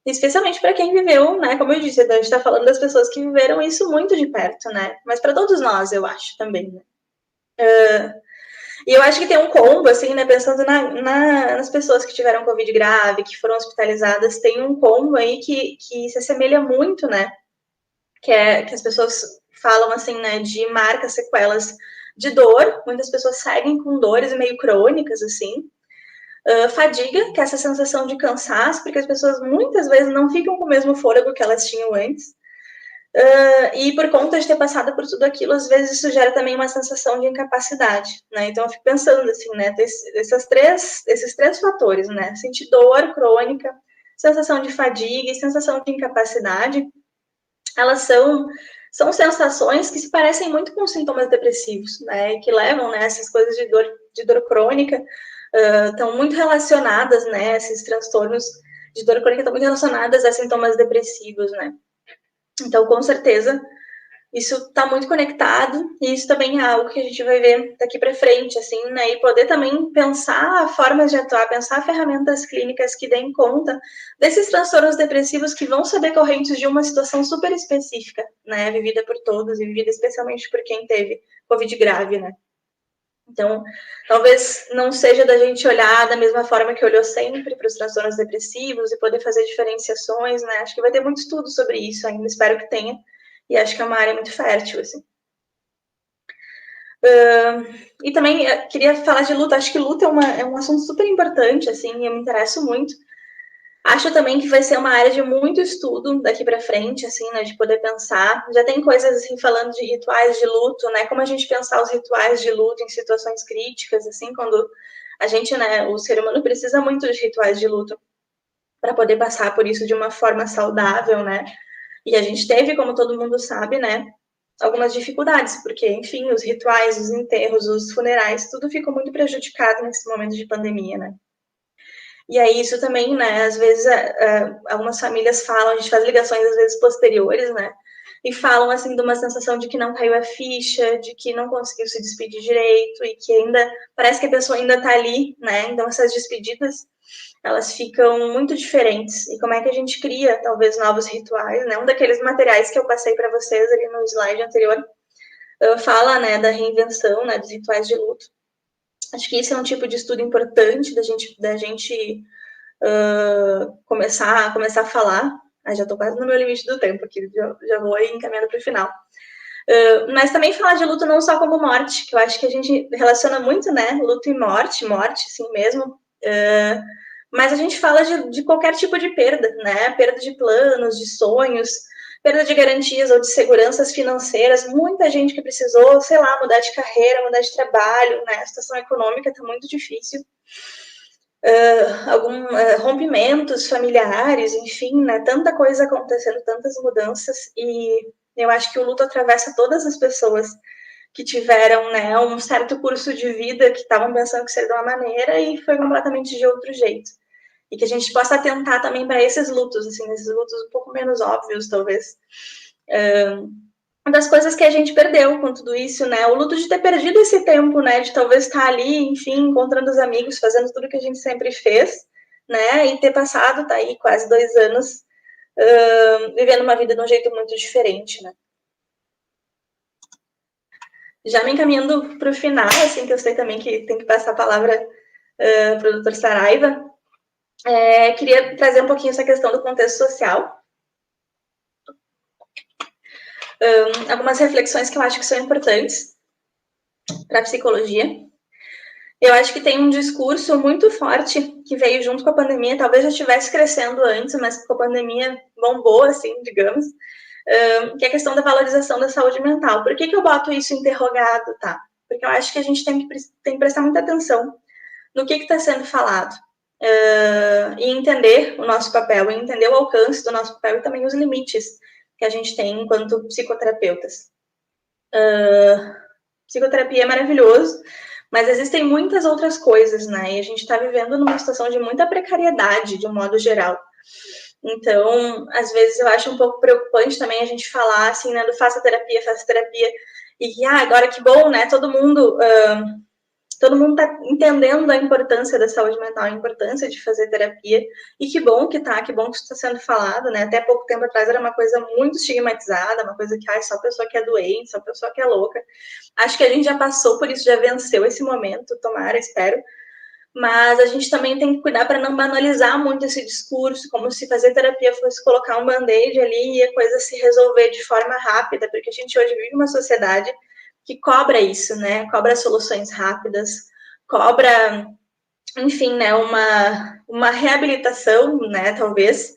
Especialmente para quem viveu, né? Como eu disse, a gente está falando das pessoas que viveram isso muito de perto, né? Mas para todos nós, eu acho, também, né? E eu acho que tem um combo, assim, né? Pensando nas pessoas que tiveram Covid grave, que foram hospitalizadas, tem um combo aí que se assemelha muito, né? Que as pessoas falam, assim, né? De marcas, sequelas de dor. Muitas pessoas seguem com dores meio crônicas, assim. Fadiga, que é essa sensação de cansaço, porque as pessoas muitas vezes não ficam com o mesmo fôlego que elas tinham antes. E por conta de ter passado por tudo aquilo, às vezes isso gera também uma sensação de incapacidade, né? Então eu fico pensando assim, né? Esses três fatores, né? Sentir dor crônica, sensação de fadiga e sensação de incapacidade, elas são sensações que se parecem muito com sintomas depressivos, né? E que levam, né? Essas coisas de dor crônica estão muito relacionadas, né? Esses transtornos de dor crônica estão muito relacionadas a sintomas depressivos, né? Então, com certeza, isso está muito conectado e isso também é algo que a gente vai ver daqui para frente, assim, né? E poder também pensar formas de atuar, pensar ferramentas clínicas que deem conta desses transtornos depressivos que vão ser decorrentes de uma situação super específica, né? Vivida por todos e vivida especialmente por quem teve Covid grave, né? Então, talvez não seja da gente olhar da mesma forma que olhou sempre para os transtornos depressivos e poder fazer diferenciações, né? Acho que vai ter muito estudo sobre isso ainda, espero que tenha. E acho que é uma área muito fértil, assim. E também queria falar de luta. Acho que luta é um assunto super importante, assim, e eu me interesso muito. Acho também que vai ser uma área de muito estudo daqui para frente, assim, né, de poder pensar. Já tem coisas, assim, falando de rituais de luto, né, como a gente pensar os rituais de luto em situações críticas, assim, quando a gente, né, o ser humano precisa muito de rituais de luto para poder passar por isso de uma forma saudável, né, e a gente teve, como todo mundo sabe, né, algumas dificuldades, porque, enfim, os rituais, os enterros, os funerais, tudo ficou muito prejudicado nesse momento de pandemia, né. E aí isso também, né, às vezes algumas famílias falam, a gente faz ligações às vezes posteriores, né, e falam assim de uma sensação de que não caiu a ficha, de que não conseguiu se despedir direito e que ainda parece que a pessoa ainda tá ali, né? Então essas despedidas, elas ficam muito diferentes. E como é que a gente cria talvez novos rituais, né? Um daqueles materiais que eu passei para vocês ali no slide anterior fala, né, da reinvenção, né, dos rituais de luto. Acho que isso é um tipo de estudo importante da gente começar a falar. Já estou quase no meu limite do tempo aqui, já vou aí encaminhando para o final. Mas também falar de luto não só como morte, que eu acho que a gente relaciona muito, né? Luto e morte, assim mesmo. Mas a gente fala de qualquer tipo de perda, né? Perda de planos, de sonhos, perda de garantias ou de seguranças financeiras. Muita gente que precisou, sei lá, mudar de carreira, mudar de trabalho, né? A situação econômica está muito difícil. Rompimentos familiares, enfim, né? Tanta coisa acontecendo, tantas mudanças, e eu acho que o luto atravessa todas as pessoas que tiveram, né, um certo curso de vida, que estavam pensando que seria de uma maneira e foi completamente de outro jeito. E que a gente possa atentar também para esses lutos, assim, esses lutos um pouco menos óbvios, talvez. Uma das coisas que a gente perdeu com tudo isso, né, o luto de ter perdido esse tempo, né, de talvez estar ali, enfim, encontrando os amigos, fazendo tudo que a gente sempre fez, né, e ter passado, tá aí, quase 2 anos, vivendo uma vida de um jeito muito diferente, né. Já me encaminhando para o final, assim, que eu sei também que tem que passar a palavra para o Dr. Saraiva, queria trazer um pouquinho essa questão do contexto social. Algumas reflexões que eu acho que são importantes para a psicologia. Eu acho que tem um discurso muito forte que veio junto com a pandemia, talvez já estivesse crescendo antes, mas com a pandemia bombou, assim, digamos, que é a questão da valorização da saúde mental. Por que eu boto isso interrogado, tá? Porque eu acho que a gente tem que prestar muita atenção no que está sendo falado e entender o nosso papel, e entender o alcance do nosso papel e também os limites que a gente tem enquanto psicoterapeutas. Psicoterapia é maravilhoso, mas existem muitas outras coisas, né? E a gente está vivendo numa situação de muita precariedade, de um modo geral. Então, às vezes eu acho um pouco preocupante também a gente falar assim, né, do faça terapia, e que, agora que bom, né, todo mundo está entendendo a importância da saúde mental, a importância de fazer terapia, e que bom que isso está sendo falado, né, até pouco tempo atrás era uma coisa muito estigmatizada, uma coisa que, só a pessoa que é doente, só a pessoa que é louca. Acho que a gente já passou por isso, já venceu esse momento, tomara, espero. Mas a gente também tem que cuidar para não banalizar muito esse discurso, como se fazer terapia fosse colocar um band-aid ali e a coisa se resolver de forma rápida, porque a gente hoje vive uma sociedade que cobra isso, né? Cobra soluções rápidas, cobra, enfim, né, uma reabilitação, né, talvez,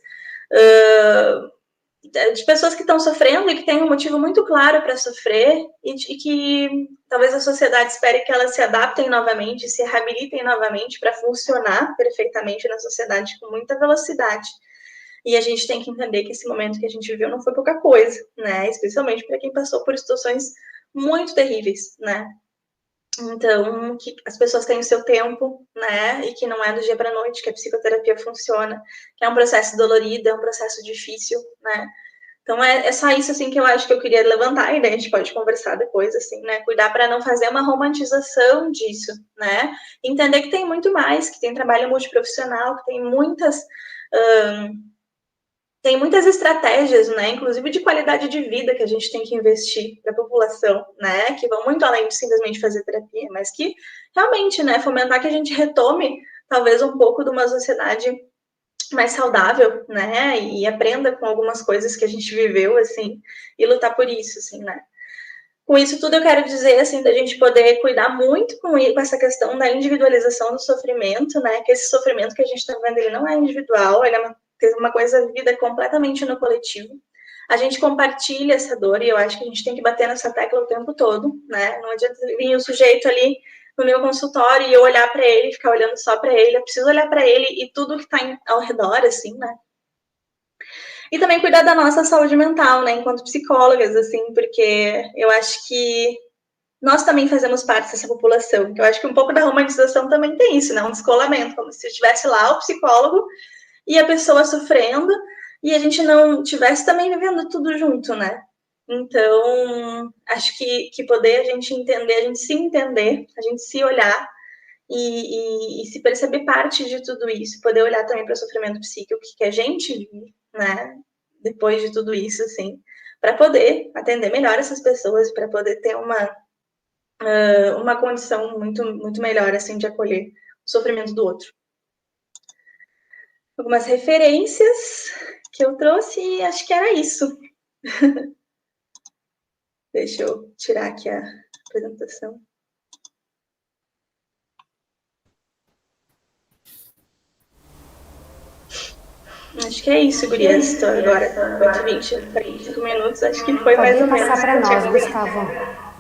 de pessoas que estão sofrendo e que têm um motivo muito claro para sofrer e que talvez a sociedade espere que elas se adaptem novamente, se reabilitem novamente para funcionar perfeitamente na sociedade com muita velocidade. E a gente tem que entender que esse momento que a gente viveu não foi pouca coisa, né? Especialmente para quem passou por situações muito terríveis, né? Então, que as pessoas têm o seu tempo, né? E que não é do dia para a noite que a psicoterapia funciona, que é um processo dolorido, é um processo difícil, né? Então, é só isso, assim, que eu acho que eu queria levantar, e daí a gente pode conversar depois, assim, né? Cuidar para não fazer uma romantização disso, né? Entender que tem muito mais, que tem trabalho multiprofissional, que tem muitas estratégias, né, inclusive de qualidade de vida que a gente tem que investir para a população, né, que vão muito além de simplesmente fazer terapia, mas que realmente, né, fomentar que a gente retome talvez um pouco de uma sociedade mais saudável, né, e aprenda com algumas coisas que a gente viveu, assim, e lutar por isso, assim, né. Com isso tudo eu quero dizer, assim, da gente poder cuidar muito com essa questão da individualização do sofrimento, né, que esse sofrimento que a gente está vendo, ele não é individual, ele é uma coisa vivida completamente no coletivo. A gente compartilha essa dor e eu acho que a gente tem que bater nessa tecla o tempo todo, né, não adianta vir o sujeito ali no meu consultório e eu olhar para ele e ficar olhando só para ele, eu preciso olhar para ele e tudo que está ao redor, assim, né. E também cuidar da nossa saúde mental, né, enquanto psicólogas, assim, porque eu acho que nós também fazemos parte dessa população, que eu acho que um pouco da romantização também tem isso, né, um descolamento, como se estivesse lá o psicólogo e a pessoa sofrendo, e a gente não tivesse também vivendo tudo junto, né. Então, acho que poder a gente entender, a gente se entender, a gente se olhar e se perceber parte de tudo isso, poder olhar também para o sofrimento psíquico que a gente vive, né, depois de tudo isso, assim, para poder atender melhor essas pessoas, para poder ter uma condição muito, muito melhor, assim, de acolher o sofrimento do outro. Algumas referências que eu trouxe e acho que era isso. Deixa eu tirar aqui a apresentação. Acho que é isso, gurias. Estou agora 8h20, 45 minutos. Acho que foi mais ou menos. Pode passar para nós, Gustavo.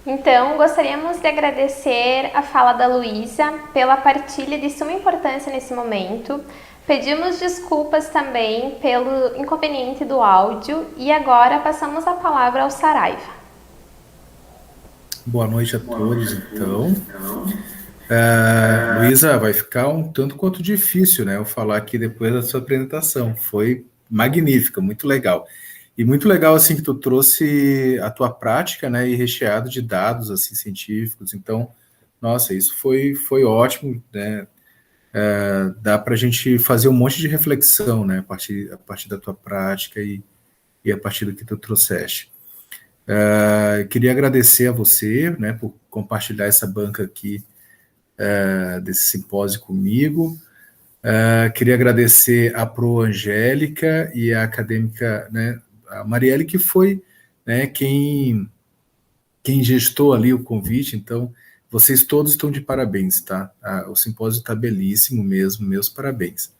Então, gostaríamos de agradecer a fala da Luísa pela partilha de suma importância nesse momento. Pedimos desculpas também pelo inconveniente do áudio e agora passamos a palavra ao Saraiva. Boa noite a todos, então. Luísa, vai ficar um tanto quanto difícil, né, eu falar aqui depois da sua apresentação. Foi magnífica, muito legal. E muito legal, assim, que tu trouxe a tua prática, né, e recheado de dados, assim, científicos. Então, nossa, isso foi ótimo, né. Dá para a gente fazer um monte de reflexão, né, a partir da tua prática e a partir do que tu trouxeste. Queria agradecer a você, né, por compartilhar essa banca aqui desse simpósio comigo. Queria agradecer a Pro Angélica e a acadêmica, né, a Marielle, que foi, né, quem gestou ali o convite. Então, vocês todos estão de parabéns, tá? O simpósio está belíssimo mesmo, meus parabéns.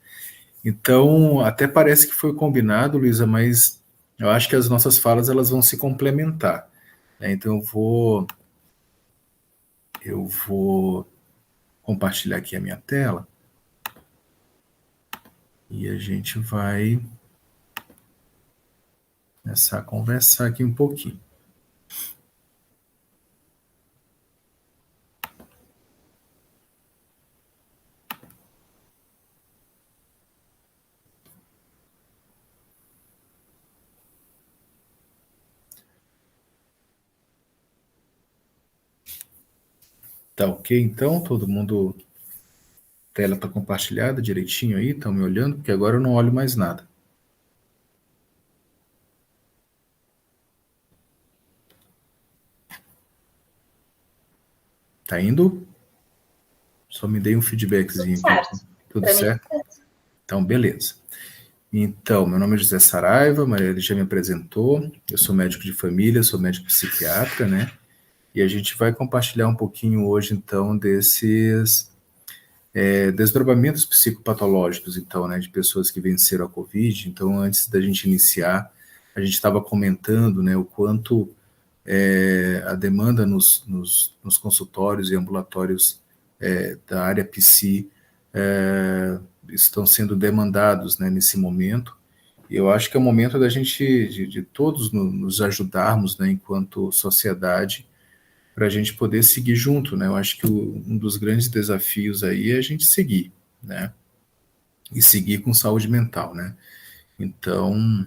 Então, até parece que foi combinado, Luísa, mas eu acho que as nossas falas elas vão se complementar, né? Então, eu vou compartilhar aqui a minha tela e a gente vai começar a conversar aqui um pouquinho. Tá ok, então? Todo mundo... A tela está compartilhada direitinho aí? Estão me olhando? Porque agora eu não olho mais nada. Tá indo? Só me dei um feedbackzinho aqui. Tudo certo? Então, beleza. Então, meu nome é José Saraiva, Maria já me apresentou, eu sou médico de família, sou médico psiquiatra, né? E a gente vai compartilhar um pouquinho hoje, então, desses desdobramentos psicopatológicos, então, né, de pessoas que venceram a Covid. Então, antes da gente iniciar, a gente estava comentando, né, o quanto a demanda nos consultórios e ambulatórios da área psi estão sendo demandados, né, nesse momento. E eu acho que é o momento da gente, de todos nos ajudarmos, né, enquanto sociedade, para a gente poder seguir junto, né? Eu acho que um dos grandes desafios aí é a gente seguir, né? E seguir com saúde mental, né? Então,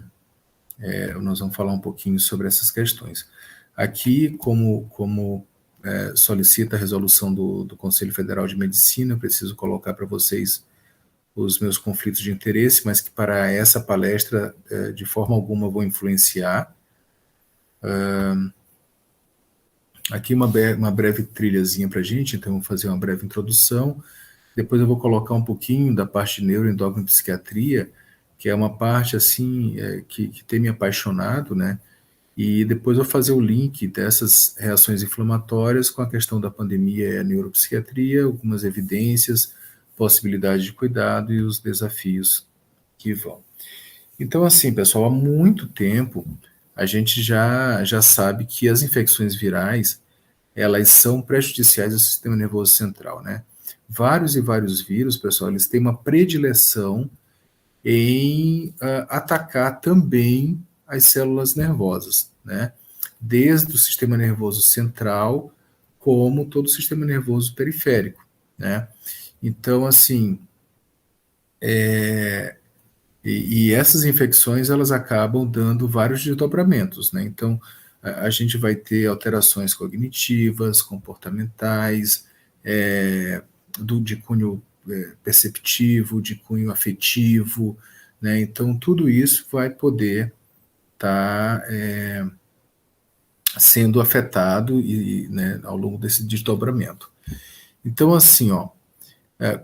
nós vamos falar um pouquinho sobre essas questões. Aqui, como solicita a resolução do Conselho Federal de Medicina, eu preciso colocar para vocês os meus conflitos de interesse, mas que para essa palestra, de forma alguma, vou influenciar. Aqui uma breve trilhazinha para a gente, então eu vou fazer uma breve introdução, depois eu vou colocar um pouquinho da parte de neuroendócrina psiquiatria, que é uma parte assim que tem me apaixonado, né? E depois eu vou fazer o link dessas reações inflamatórias com a questão da pandemia e a neuropsiquiatria, algumas evidências, possibilidades de cuidado e os desafios que vão. Então, assim, pessoal, há muito tempo a gente já sabe que as infecções virais, elas são prejudiciais ao sistema nervoso central, né? Vários e vários vírus, pessoal, eles têm uma predileção em atacar também as células nervosas, né? Desde o sistema nervoso central, como todo o sistema nervoso periférico, né? Então, assim, e essas infecções, elas acabam dando vários desdobramentos, né? Então, a gente vai ter alterações cognitivas, comportamentais, de cunho perceptivo, de cunho afetivo, né? Então, tudo isso vai poder estar sendo afetado né, ao longo desse desdobramento. Então, assim,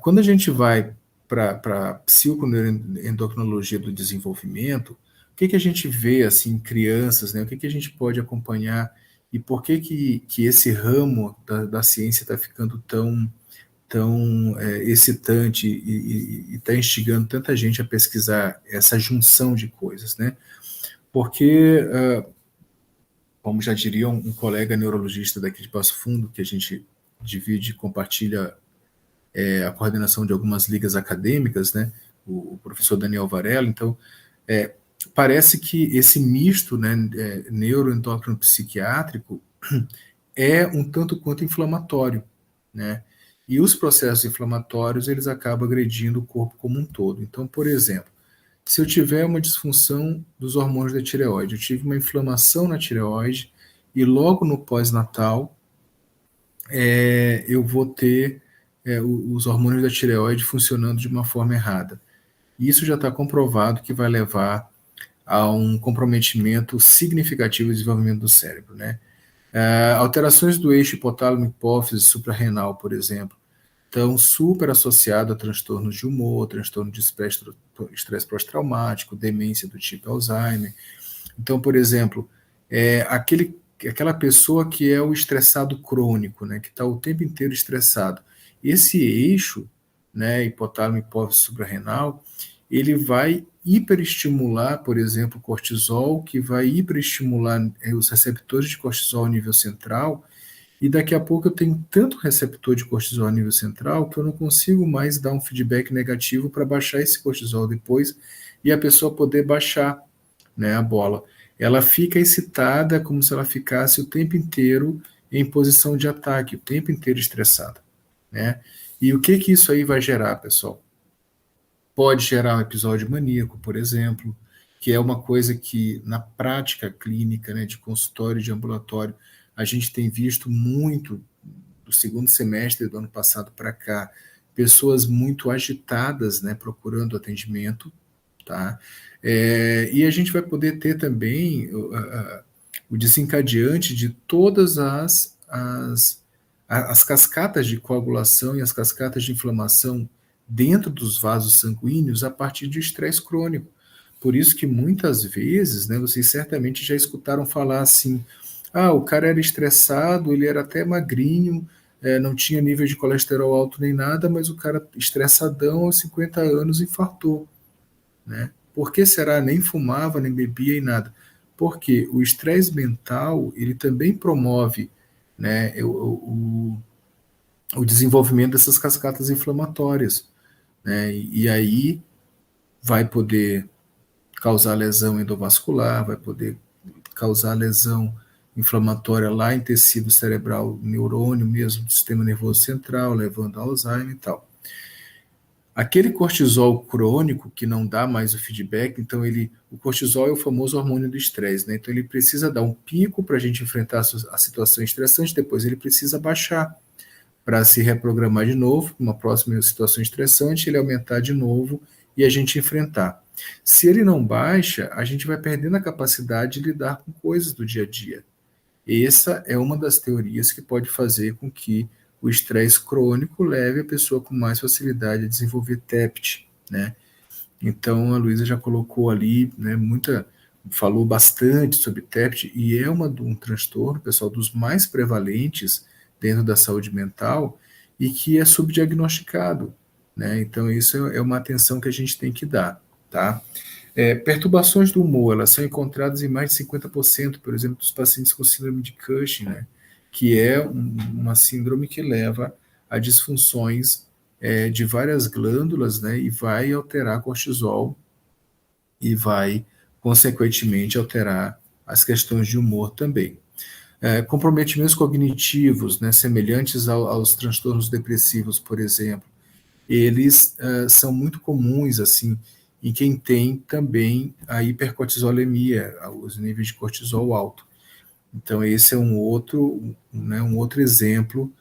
quando a gente vai para a psiconeuroendocrinologia do desenvolvimento, o que a gente vê assim, em crianças, né? O que a gente pode acompanhar e por que esse ramo da ciência está ficando tão excitante e está instigando tanta gente a pesquisar essa junção de coisas, né? Porque, como já diria um colega neurologista daqui de Passo Fundo, que a gente divide e compartilha a coordenação de algumas ligas acadêmicas, né? O professor Daniel Varela. Então, parece que esse misto, né, neuroendócrino psiquiátrico é um tanto quanto inflamatório, né? E os processos inflamatórios, eles acabam agredindo o corpo como um todo. Então, por exemplo, se eu tiver uma disfunção dos hormônios da tireoide, eu tive uma inflamação na tireoide e logo no pós-natal eu vou ter os hormônios da tireoide funcionando de uma forma errada. E isso já está comprovado que vai levar a um comprometimento significativo do desenvolvimento do cérebro, né? Alterações do eixo hipotálamo-hipófise suprarrenal, por exemplo, estão super associadas a transtornos de humor, transtorno de estresse pós-traumático, demência do tipo Alzheimer. Então, por exemplo, aquela pessoa que é o estressado crônico, né, que está o tempo inteiro estressado, esse eixo, né, hipotálamo hipófise suprarrenal, ele vai hiperestimular, por exemplo, o cortisol, que vai hiperestimular os receptores de cortisol a nível central, e daqui a pouco eu tenho tanto receptor de cortisol a nível central que eu não consigo mais dar um feedback negativo para baixar esse cortisol depois e a pessoa poder baixar, né, a bola. Ela fica excitada como se ela ficasse o tempo inteiro em posição de ataque, o tempo inteiro estressada, né? E o que isso aí vai gerar, pessoal? Pode gerar um episódio maníaco, por exemplo, que é uma coisa que na prática clínica, né, de consultório, de ambulatório, a gente tem visto muito do segundo semestre do ano passado para cá, pessoas muito agitadas, né, procurando atendimento, tá? E a gente vai poder ter também o desencadeante de todas as cascatas de coagulação e as cascatas de inflamação dentro dos vasos sanguíneos a partir de estresse crônico. Por isso que muitas vezes, né, vocês certamente já escutaram falar assim, o cara era estressado, ele era até magrinho, não tinha nível de colesterol alto nem nada, mas o cara estressadão aos 50 anos infartou, né? Por que será? Nem fumava, nem bebia e nada. Porque o estresse mental, ele também promove, né, o desenvolvimento dessas cascatas inflamatórias, né? E aí vai poder causar lesão endovascular, vai poder causar lesão inflamatória lá em tecido cerebral, neurônio mesmo, do sistema nervoso central, levando a Alzheimer e tal. Aquele cortisol crônico que não dá mais o feedback, então o cortisol é o famoso hormônio do estresse, né? Então ele precisa dar um pico para a gente enfrentar a situação estressante, depois ele precisa baixar para se reprogramar de novo, uma próxima situação estressante, ele aumentar de novo e a gente enfrentar. Se ele não baixa, a gente vai perdendo a capacidade de lidar com coisas do dia a dia. Essa é uma das teorias que pode fazer com que o estresse crônico leve a pessoa com mais facilidade a desenvolver TEPT, né? Então, a Luísa já colocou ali, né, falou bastante sobre TEPT, e é um transtorno, pessoal, dos mais prevalentes dentro da saúde mental, e que é subdiagnosticado, né? Então, isso é uma atenção que a gente tem que dar, tá? Perturbações do humor, elas são encontradas em mais de 50%, por exemplo, dos pacientes com síndrome de Cushing, né? Que é uma síndrome que leva a disfunções de várias glândulas, né? E vai alterar cortisol e vai, consequentemente, alterar as questões de humor também. Comprometimentos cognitivos, né? Semelhantes aos transtornos depressivos, por exemplo, eles são muito comuns, assim, em quem tem também a hipercortisolemia, os níveis de cortisol alto. Então, esse é um outro exemplo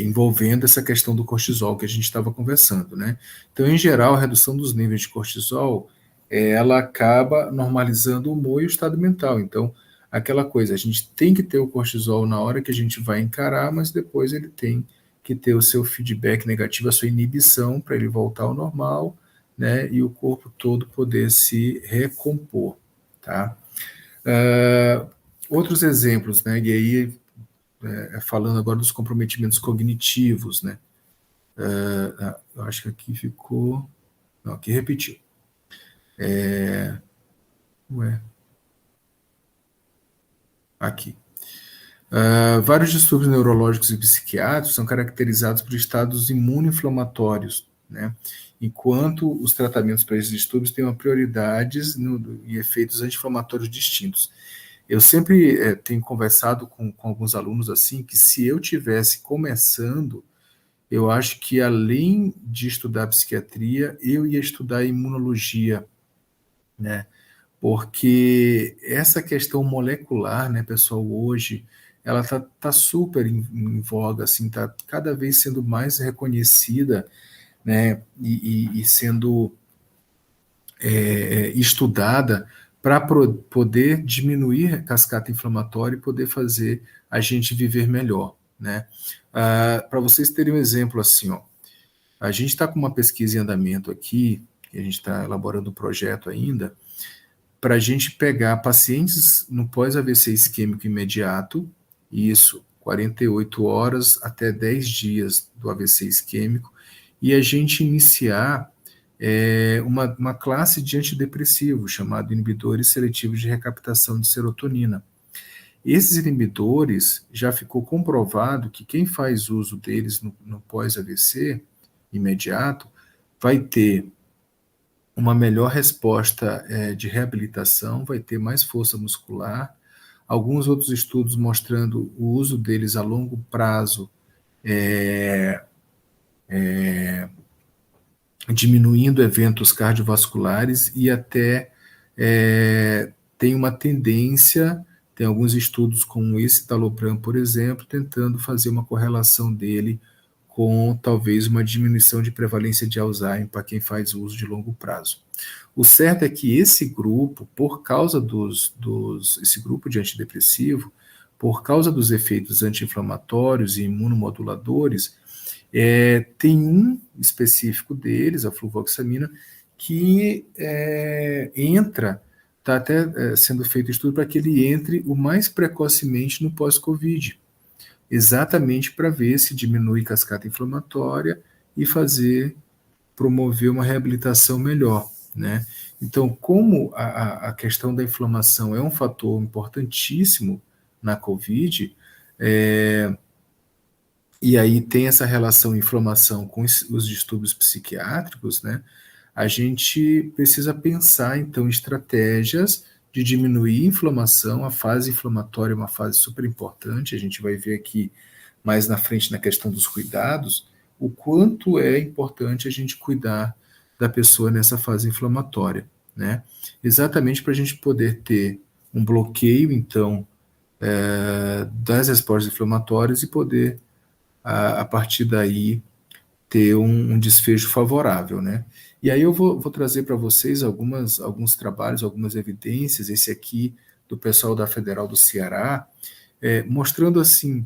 envolvendo essa questão do cortisol que a gente estava conversando, né? Então, em geral, a redução dos níveis de cortisol, ela acaba normalizando o humor e o estado mental. Então, aquela coisa, a gente tem que ter o cortisol na hora que a gente vai encarar, mas depois ele tem que ter o seu feedback negativo, a sua inibição para ele voltar ao normal, né? E o corpo todo poder se recompor, tá? Outros exemplos, né? E aí, falando agora dos comprometimentos cognitivos, né? Eu acho que aqui ficou... Não, aqui repetiu. Aqui. Vários distúrbios neurológicos e psiquiátricos são caracterizados por estados imunoinflamatórios, né? Enquanto os tratamentos para esses distúrbios têm uma prioridades e efeitos anti-inflamatórios distintos. Eu sempre tenho conversado com alguns alunos assim, que se eu tivesse começando, eu acho que além de estudar psiquiatria, eu ia estudar imunologia, né? Porque essa questão molecular, né, pessoal, hoje, ela tá super em voga, assim, tá cada vez sendo mais reconhecida, né, e sendo estudada para poder diminuir a cascata inflamatória e poder fazer a gente viver melhor, né? Para vocês terem um exemplo assim, ó, a gente está com uma pesquisa em andamento aqui, e a gente está elaborando um projeto ainda, para a gente pegar pacientes no pós-AVC isquêmico imediato, isso, 48 horas até 10 dias do AVC isquêmico, e a gente iniciar uma classe de antidepressivos, chamado inibidores seletivos de recaptação de serotonina. Esses inibidores, já ficou comprovado que quem faz uso deles no pós-AVC imediato vai ter uma melhor resposta de reabilitação, vai ter mais força muscular. Alguns outros estudos mostrando o uso deles a longo prazo, diminuindo eventos cardiovasculares e até tem uma tendência, tem alguns estudos como esse Talopram, por exemplo, tentando fazer uma correlação dele com talvez uma diminuição de prevalência de Alzheimer para quem faz uso de longo prazo. O certo é que esse grupo, por causa esse grupo de antidepressivo, por causa dos efeitos anti-inflamatórios e imunomoduladores, tem um específico deles, a fluvoxamina, que está até sendo feito estudo para que ele entre o mais precocemente no pós-Covid, exatamente para ver se diminui cascata inflamatória e promover uma reabilitação melhor, né? Então, como a questão da inflamação é um fator importantíssimo na COVID, e aí tem essa relação inflamação com os distúrbios psiquiátricos, né? A gente precisa pensar, então, estratégias de diminuir a inflamação. A fase inflamatória é uma fase super importante, a gente vai ver aqui mais na frente na questão dos cuidados, o quanto é importante a gente cuidar da pessoa nessa fase inflamatória, né? Exatamente para a gente poder ter um bloqueio, então, das respostas inflamatórias e poder, a partir daí, ter um desfecho favorável, né? E aí eu vou trazer para vocês alguns trabalhos, algumas evidências, esse aqui do pessoal da Federal do Ceará, mostrando assim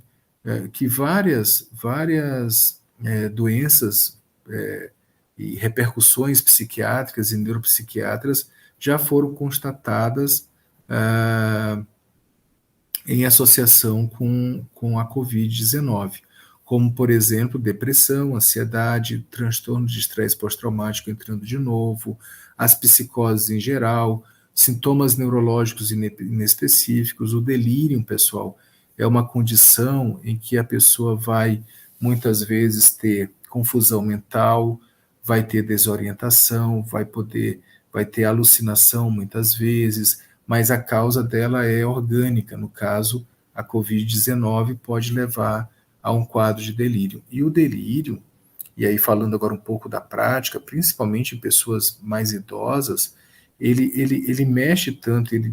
que várias doenças e repercussões psiquiátricas e neuropsiquiátricas já foram constatadas em associação com a Covid-19, como, por exemplo, depressão, ansiedade, transtorno de estresse pós-traumático entrando de novo, as psicoses em geral, sintomas neurológicos inespecíficos, o delírio, pessoal, é uma condição em que a pessoa vai, muitas vezes, ter confusão mental, vai ter desorientação, vai ter alucinação, muitas vezes, mas a causa dela é orgânica, no caso, a Covid-19 pode levar a um quadro de delírio. E o delírio, e aí falando agora um pouco da prática, principalmente em pessoas mais idosas, ele mexe tanto, ele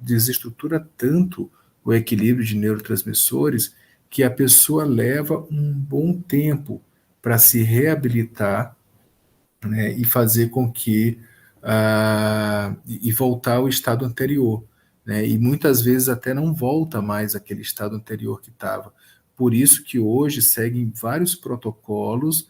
desestrutura tanto o equilíbrio de neurotransmissores que a pessoa leva um bom tempo para se reabilitar, né, e fazer com que e voltar ao estado anterior, né, e muitas vezes até não volta mais àquele estado anterior que estava. Por isso que hoje seguem vários protocolos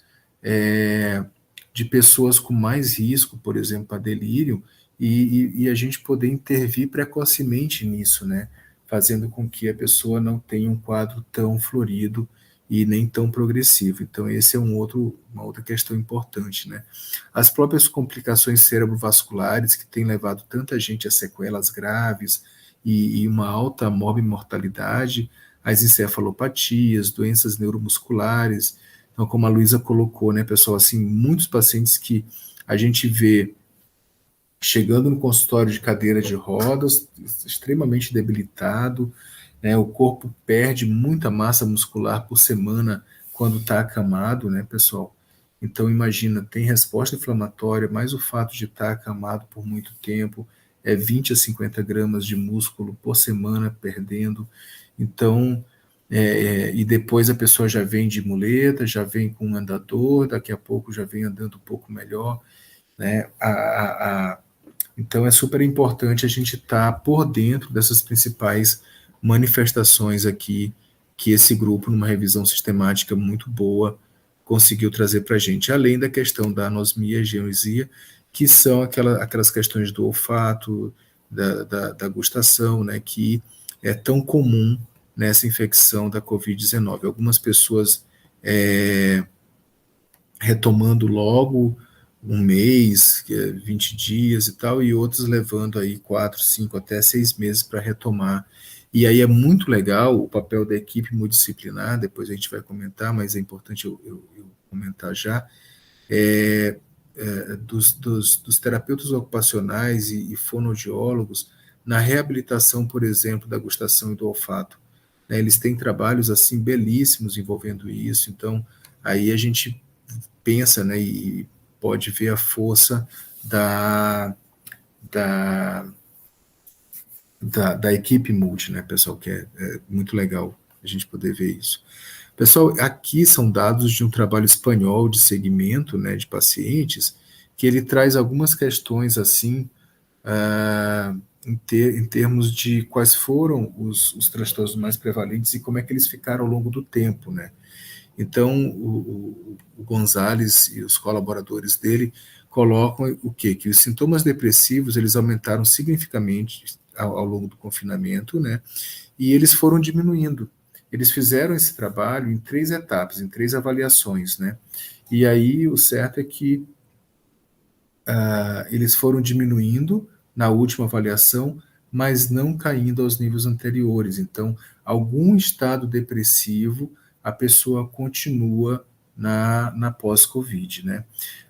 de pessoas com mais risco, por exemplo, a delírio, e a gente poder intervir precocemente nisso, né, fazendo com que a pessoa não tenha um quadro tão florido e nem tão progressivo. Então, esse é uma outra questão importante, né. As próprias complicações cerebrovasculares, que têm levado tanta gente a sequelas graves e uma alta morbimortalidade, as encefalopatias, doenças neuromusculares. Então, como a Luísa colocou, né, pessoal, assim, muitos pacientes que a gente vê chegando no consultório de cadeira de rodas, extremamente debilitado, né, o corpo perde muita massa muscular por semana quando está acamado, né, pessoal? Então, imagina, tem resposta inflamatória, mais o fato de estar acamado por muito tempo, 20 a 50 gramas de músculo por semana perdendo. Então, e depois a pessoa já vem de muleta, já vem com um andador, daqui a pouco já vem andando um pouco melhor, né? Então, é super importante a gente estar por dentro dessas principais manifestações aqui que esse grupo, numa revisão sistemática muito boa, conseguiu trazer para a gente, além da questão da anosmia e geoisia, que são aquelas questões do olfato, da gustação, né, que é tão comum nessa infecção da Covid-19. Algumas pessoas retomando logo um mês, 20 dias e tal, e outros levando aí 4, 5, até 6 meses para retomar. E aí é muito legal o papel da equipe multidisciplinar, depois a gente vai comentar, mas é importante eu comentar já, dos terapeutas ocupacionais e fonoaudiólogos na reabilitação, por exemplo, da gustação e do olfato. Né? Eles têm trabalhos assim belíssimos envolvendo isso, então aí a gente pensa, né, e pode ver a força da, da equipe multi, né, pessoal, que é muito legal a gente poder ver isso. Pessoal, aqui são dados de um trabalho espanhol de segmento, né, de pacientes, que ele traz algumas questões assim, em termos de quais foram os transtornos mais prevalentes e como é que eles ficaram ao longo do tempo, né. Então, o Gonzalez e os colaboradores dele colocam o quê? Que os sintomas depressivos, eles aumentaram significativamente ao longo do confinamento, né? E eles foram diminuindo. Eles fizeram esse trabalho em 3 etapas, em 3 avaliações, né? E aí o certo é que eles foram diminuindo na última avaliação, mas não caindo aos níveis anteriores. Então, algum estado depressivo, a pessoa continua na pós-Covid, né?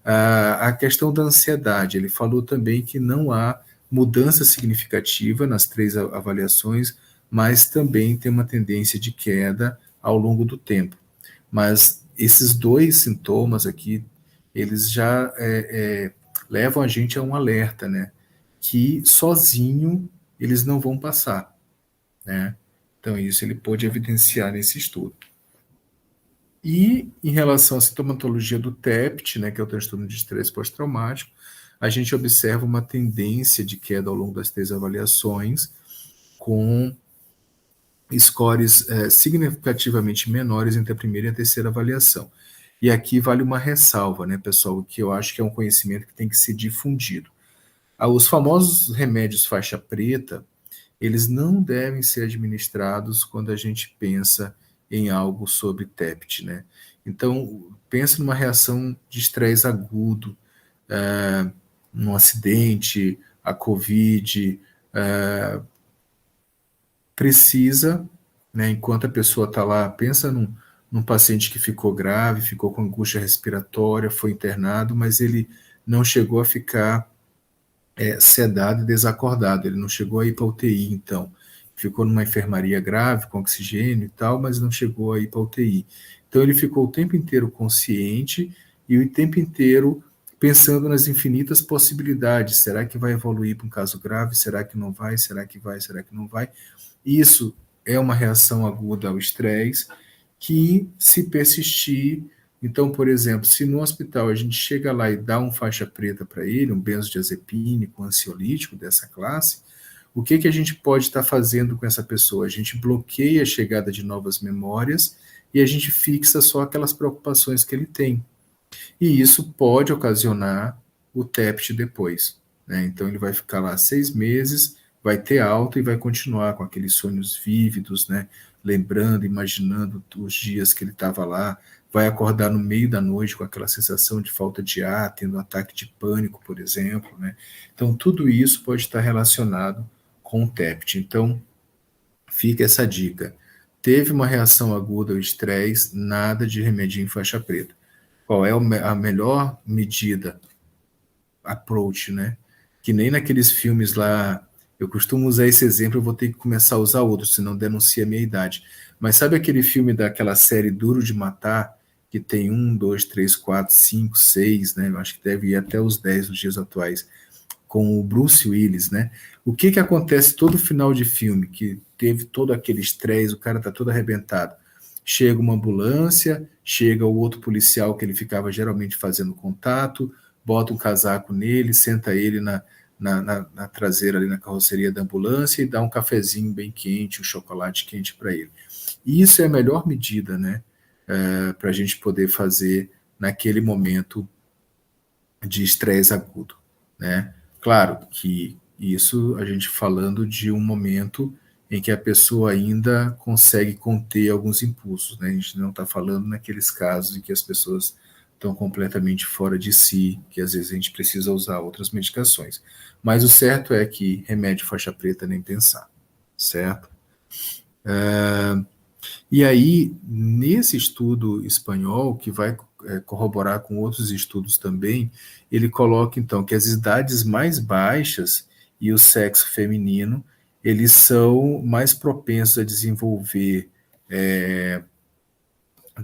A questão da ansiedade, ele falou também que não há mudança significativa nas 3 avaliações, mas também tem uma tendência de queda ao longo do tempo. Mas esses 2 sintomas aqui, eles já levam a gente a um alerta, né? Que sozinho eles não vão passar, né? Então isso ele pôde evidenciar nesse estudo. E em relação à sintomatologia do TEPT, né, que é o transtorno de estresse pós-traumático, a gente observa uma tendência de queda ao longo das 3 avaliações, com scores significativamente menores entre a primeira e a terceira avaliação. E aqui vale uma ressalva, né, pessoal, que eu acho que é um conhecimento que tem que ser difundido. Os famosos remédios faixa preta, eles não devem ser administrados quando a gente pensa em algo sobre TEPT, né? Então, pensa numa reação de estresse agudo, um acidente, a COVID, precisa, né, enquanto a pessoa está lá, pensa num paciente que ficou grave, ficou com angústia respiratória, foi internado, mas ele não chegou a ficar sedado e desacordado, ele não chegou a ir para a UTI, então, ficou numa enfermaria grave, com oxigênio e tal, mas não chegou a ir para a UTI. Então ele ficou o tempo inteiro consciente e o tempo inteiro pensando nas infinitas possibilidades, será que vai evoluir para um caso grave, será que não vai, será que vai, será que não vai? Isso é uma reação aguda ao estresse que, se persistir, então, por exemplo, se no hospital a gente chega lá e dá um faixa preta para ele, um benzodiazepínico, um ansiolítico dessa classe, o que a gente pode estar fazendo com essa pessoa? A gente bloqueia a chegada de novas memórias e a gente fixa só aquelas preocupações que ele tem. E isso pode ocasionar o TEPT depois, né? Então ele vai ficar lá 6 meses, vai ter alta e vai continuar com aqueles sonhos vívidos, né? Lembrando, imaginando os dias que ele estava lá, vai acordar no meio da noite com aquela sensação de falta de ar, tendo um ataque de pânico, por exemplo, né? Então tudo isso pode estar relacionado com o TEPT. Então fica essa dica. Teve uma reação aguda ao estresse, nada de remedinho em faixa preta. Qual é a melhor medida? Approach, né? Que nem naqueles filmes lá, eu costumo usar esse exemplo, eu vou ter que começar a usar outro, senão denuncia a minha idade. Mas sabe aquele filme daquela série Duro de Matar, que tem 1, 2, 3, 4, 5, 6, né? Eu acho que deve ir até os 10 nos dias atuais, com o Bruce Willis, né? O que acontece todo final de filme, que teve todo aquele estresse, o cara tá todo arrebentado. Chega uma ambulância, chega o outro policial que ele ficava geralmente fazendo contato, bota um casaco nele, senta ele na traseira, ali na carroceria da ambulância, e dar um cafezinho bem quente, um chocolate quente para ele. E isso é a melhor medida, né, para a gente poder fazer naquele momento de estresse agudo, né? Claro que isso a gente falando de um momento em que a pessoa ainda consegue conter alguns impulsos, né? A gente não está falando naqueles casos em que as pessoas estão completamente fora de si, que às vezes a gente precisa usar outras medicações. Mas o certo é que remédio faixa preta nem pensar, certo? E aí, nesse estudo espanhol, que vai corroborar com outros estudos também, ele coloca, então, que as idades mais baixas e o sexo feminino, eles são mais propensos a desenvolver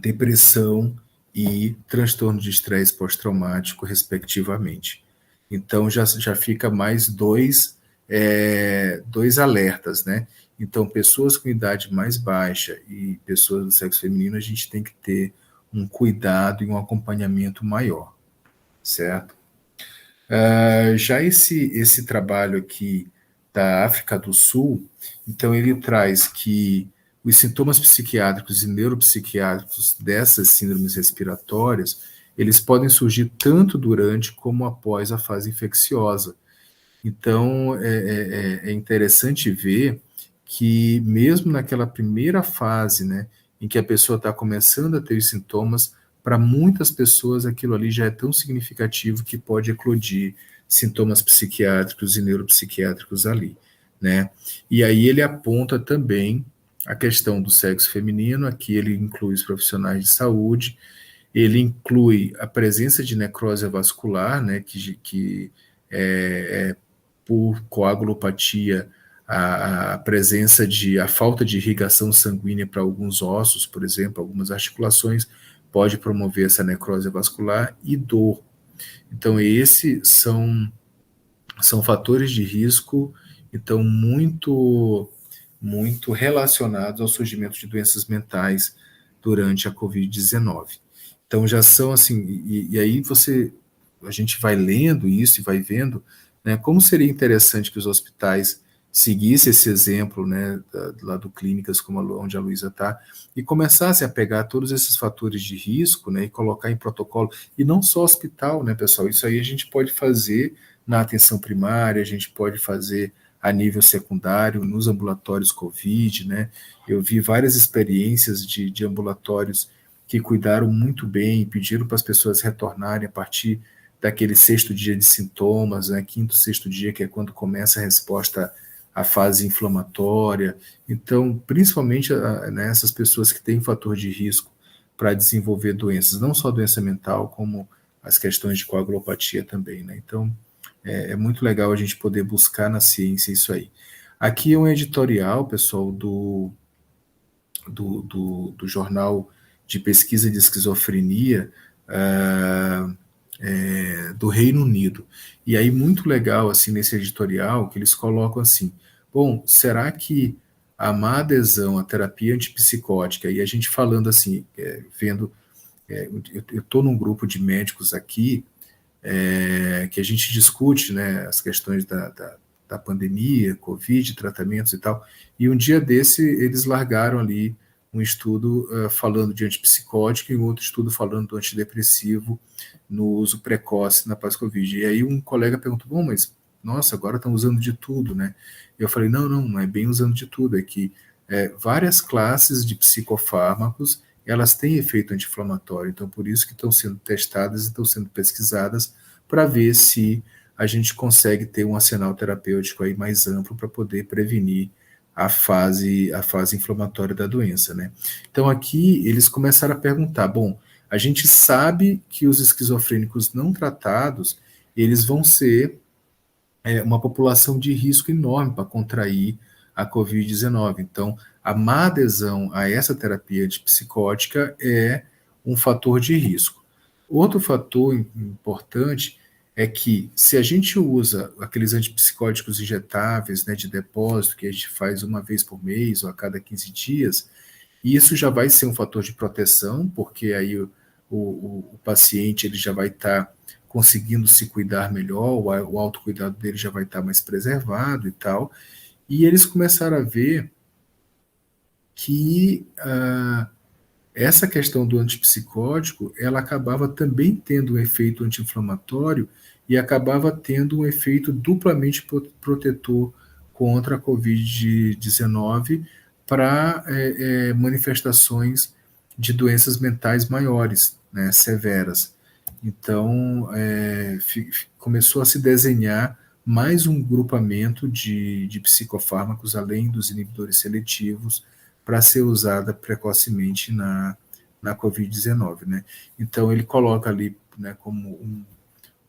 depressão e transtorno de estresse pós-traumático, respectivamente. Então, já fica mais dois alertas, né? Então, pessoas com idade mais baixa e pessoas do sexo feminino, a gente tem que ter um cuidado e um acompanhamento maior, certo? Já esse trabalho aqui da África do Sul, então ele traz que os sintomas psiquiátricos e neuropsiquiátricos dessas síndromes respiratórias, eles podem surgir tanto durante como após a fase infecciosa. Então, é interessante ver que mesmo naquela primeira fase, né, em que a pessoa está começando a ter os sintomas, para muitas pessoas aquilo ali já é tão significativo que pode eclodir sintomas psiquiátricos e neuropsiquiátricos ali, né? E aí ele aponta também a questão do sexo feminino, aqui ele inclui os profissionais de saúde, ele inclui a presença de necrose vascular, né, que por coagulopatia, a presença a falta de irrigação sanguínea para alguns ossos, por exemplo, algumas articulações, pode promover essa necrose vascular e dor. Então, esses são fatores de risco, então, muito relacionados ao surgimento de doenças mentais durante a Covid-19. Então, já são assim, e aí a gente vai lendo isso e vai vendo, né, como seria interessante que os hospitais seguissem esse exemplo, né, lá do Clínicas, onde a Luísa está, e começassem a pegar todos esses fatores de risco, né, e colocar em protocolo, e não só hospital, né, pessoal, isso aí a gente pode fazer na atenção primária, a gente pode fazer a nível secundário, nos ambulatórios Covid, né, eu vi várias experiências de ambulatórios que cuidaram muito bem, pediram para as pessoas retornarem a partir daquele sexto dia de sintomas, né, quinto, sexto dia, que é quando começa a resposta à fase inflamatória. Então, principalmente né, essas pessoas que têm fator de risco para desenvolver doenças, não só doença mental, como as questões de coagulopatia também, né? Então, é muito legal a gente poder buscar na ciência isso aí. Aqui é um editorial, pessoal, do jornal de pesquisa de esquizofrenia do Reino Unido. E aí, muito legal, assim, nesse editorial, que eles colocam assim, bom, será que a má adesão à terapia antipsicótica, e a gente falando assim, vendo, eu estou num grupo de médicos aqui, que a gente discute, né, as questões da pandemia, Covid, tratamentos e tal, e um dia desse eles largaram ali um estudo falando de antipsicótico e um outro estudo falando do antidepressivo no uso precoce na pós-Covid. E aí um colega perguntou, bom, mas, nossa, agora estão usando de tudo, né? Eu falei, não é bem usando de tudo, é que várias classes de psicofármacos, elas têm efeito anti-inflamatório, então por isso que estão sendo testadas e estão sendo pesquisadas para ver se a gente consegue ter um arsenal terapêutico aí mais amplo para poder prevenir a fase inflamatória da doença, né? Então aqui eles começaram a perguntar, bom, a gente sabe que os esquizofrênicos não tratados, eles vão ser uma população de risco enorme para contrair a Covid-19. Então, a má adesão a essa terapia antipsicótica é um fator de risco. Outro fator importante é que se a gente usa aqueles antipsicóticos injetáveis, né, de depósito, que a gente faz uma vez por mês ou a cada 15 dias, isso já vai ser um fator de proteção, porque aí o paciente ele já vai estar conseguindo se cuidar melhor, o autocuidado dele já vai estar mais preservado e tal. E eles começaram a ver que essa questão do antipsicótico, ela acabava também tendo um efeito anti-inflamatório e acabava tendo um efeito duplamente protetor contra a Covid-19 para manifestações de doenças mentais maiores, né, severas. Então, começou a se desenhar mais um grupamento de psicofármacos, além dos inibidores seletivos, para ser usada precocemente na Covid-19. Né? Então, ele coloca ali, né, como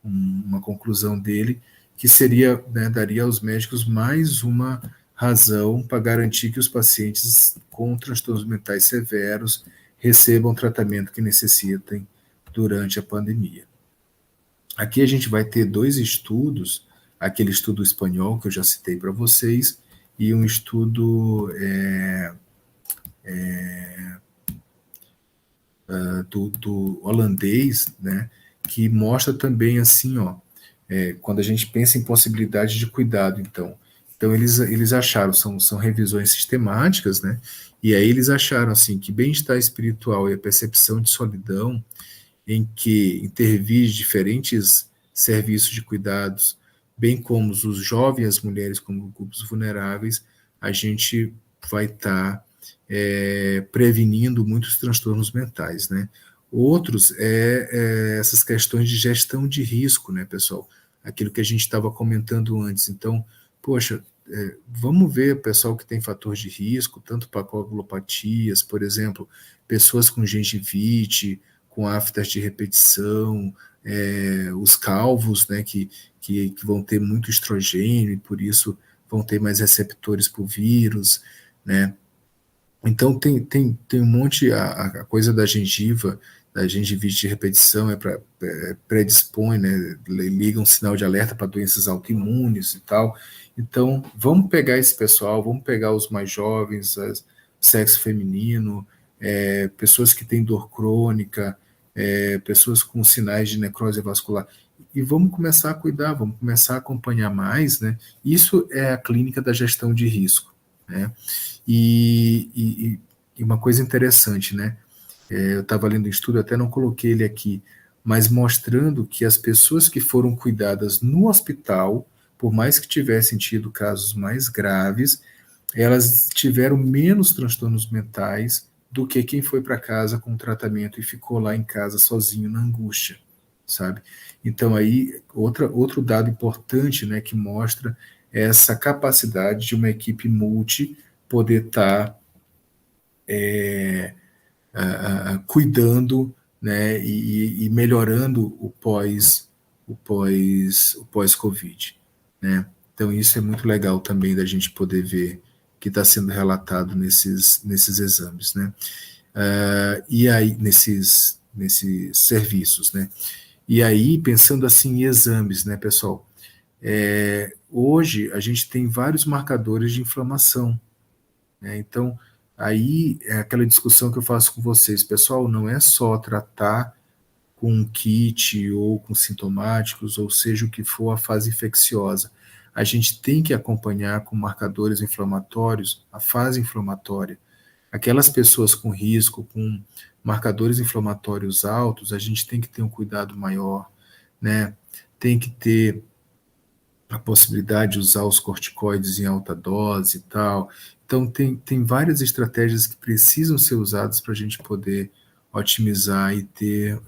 uma conclusão dele, que seria, né, daria aos médicos mais uma razão para garantir que os pacientes com transtornos mentais severos recebam o tratamento que necessitem durante a pandemia. Aqui a gente vai ter 2 estudos, aquele estudo espanhol que eu já citei para vocês, e um estudo do holandês, né, que mostra também assim, quando a gente pensa em possibilidade de cuidado, então eles acharam, são revisões sistemáticas, né, e aí eles acharam assim que bem-estar espiritual e a percepção de solidão, em que intervir diferentes serviços de cuidados, bem como os jovens e as mulheres como grupos vulneráveis, a gente vai estar prevenindo muitos transtornos mentais, né? Outros essas questões de gestão de risco, né, pessoal? Aquilo que a gente estava comentando antes. Então, poxa, vamos ver pessoal que tem fator de risco, tanto para coagulopatias, por exemplo, pessoas com gengivite, com aftas de repetição, os calvos, né, que vão ter muito estrogênio e por isso vão ter mais receptores para o vírus, né? Então tem um monte, a coisa da gengiva, da gengivite de repetição predispõe, né, liga um sinal de alerta para doenças autoimunes e tal. Então vamos pegar esse pessoal, vamos pegar os mais jovens, sexo feminino, pessoas que têm dor crônica, pessoas com sinais de necrose vascular, e vamos começar a cuidar, vamos começar a acompanhar mais, né? Isso é a clínica da gestão de risco, né? E uma coisa interessante, né? Eu estava lendo um estudo, até não coloquei ele aqui, mas mostrando que as pessoas que foram cuidadas no hospital, por mais que tivessem tido casos mais graves, elas tiveram menos transtornos mentais do que quem foi para casa com tratamento e ficou lá em casa sozinho na angústia, sabe? Então aí, outro dado importante, né, que mostra essa capacidade de uma equipe multi poder estar cuidando, né, e melhorando o pós-Covid, né? Então isso é muito legal também da gente poder ver que está sendo relatado nesses exames, né? E aí, nesses serviços, né? E aí, pensando assim em exames, né, pessoal? Hoje, a gente tem vários marcadores de inflamação, né? Então, aí é aquela discussão que eu faço com vocês. Pessoal, não é só tratar com um kit ou com sintomáticos, ou seja o que for a fase infecciosa. A gente tem que acompanhar com marcadores inflamatórios a fase inflamatória. Aquelas pessoas com risco, com marcadores inflamatórios altos, a gente tem que ter um cuidado maior, né? Tem que ter a possibilidade de usar os corticoides em alta dose e tal. Então, tem várias estratégias que precisam ser usadas para a gente poder otimizar e ter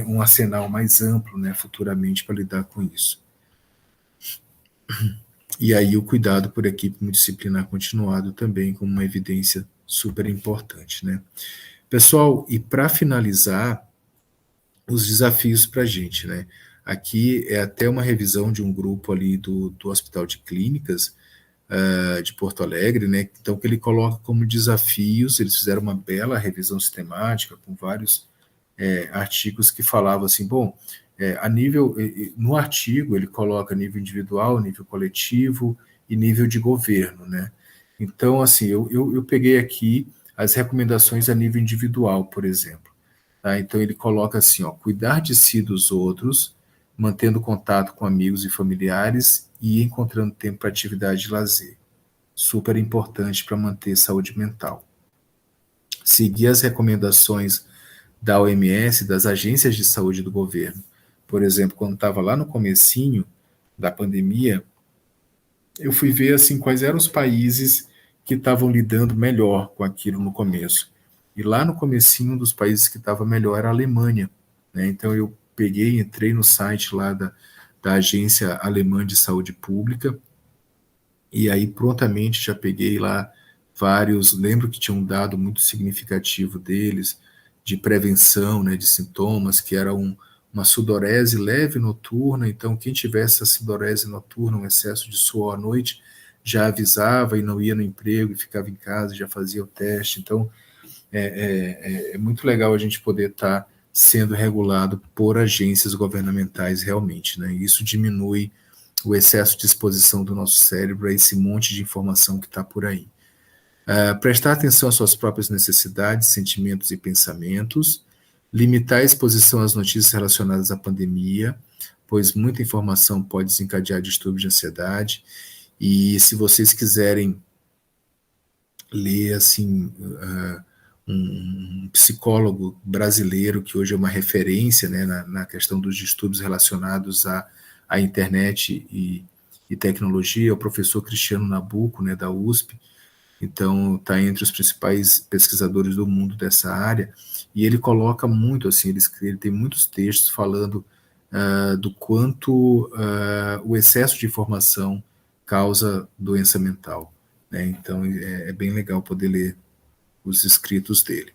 um arsenal mais amplo, né, futuramente para lidar com isso. E aí o cuidado por equipe multidisciplinar continuado também como uma evidência super importante, né? Pessoal, e para finalizar, os desafios para a gente, né? Aqui é até uma revisão de um grupo ali do Hospital de Clínicas de Porto Alegre, né? Então, que ele coloca como desafios, eles fizeram uma bela revisão sistemática com vários artigos que falavam assim, bom, no artigo ele coloca nível individual, nível coletivo e nível de governo, né? Então, assim, eu peguei aqui as recomendações a nível individual, por exemplo. Tá? Então ele coloca assim, ó, cuidar de si e dos outros, mantendo contato com amigos e familiares e encontrando tempo para atividade de lazer. Super importante para manter saúde mental. Seguir as recomendações da OMS, das agências de saúde do governo. Por exemplo, quando estava lá no comecinho da pandemia, eu fui ver assim quais eram os países que estavam lidando melhor com aquilo no começo. E lá no comecinho, um dos países que estava melhor era a Alemanha, né? Então eu entrei no site lá da Agência Alemã de Saúde Pública, e aí prontamente já peguei lá vários, lembro que tinha um dado muito significativo deles, de prevenção, né, de sintomas, que era uma sudorese leve noturna, então quem tivesse essa sudorese noturna, um excesso de suor à noite, já avisava e não ia no emprego e ficava em casa, já fazia o teste. Então é muito legal a gente poder estar sendo regulado por agências governamentais realmente, né? Isso diminui o excesso de exposição do nosso cérebro a esse monte de informação que está por aí. Prestar atenção às suas próprias necessidades, sentimentos e pensamentos, limitar a exposição às notícias relacionadas à pandemia, pois muita informação pode desencadear distúrbios de ansiedade, e se vocês quiserem ler, assim, um psicólogo brasileiro, que hoje é uma referência, né, na questão dos distúrbios relacionados à internet e tecnologia, é o professor Cristiano Nabuco, né, da USP. Então, está entre os principais pesquisadores do mundo dessa área, e ele coloca muito, assim, ele tem muitos textos falando do quanto o excesso de informação causa doença mental, né? Então, é bem legal poder ler os escritos dele.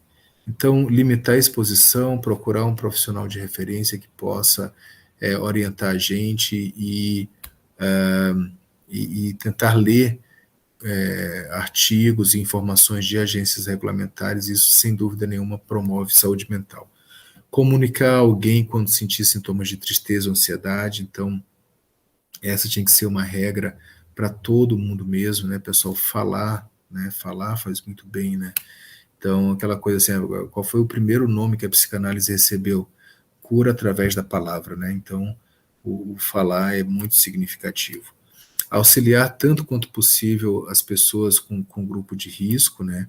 Então, limitar a exposição, procurar um profissional de referência que possa orientar a gente e tentar ler artigos e informações de agências regulamentares. Isso, sem dúvida nenhuma, promove saúde mental. Comunicar a alguém quando sentir sintomas de tristeza ou ansiedade. Então, essa tinha que ser uma regra para todo mundo mesmo, né, pessoal? Falar, né? Falar faz muito bem, né? Então, aquela coisa assim, qual foi o primeiro nome que a psicanálise recebeu? Cura através da palavra, né? Então, o falar é muito significativo. Auxiliar tanto quanto possível as pessoas com grupo de risco, né?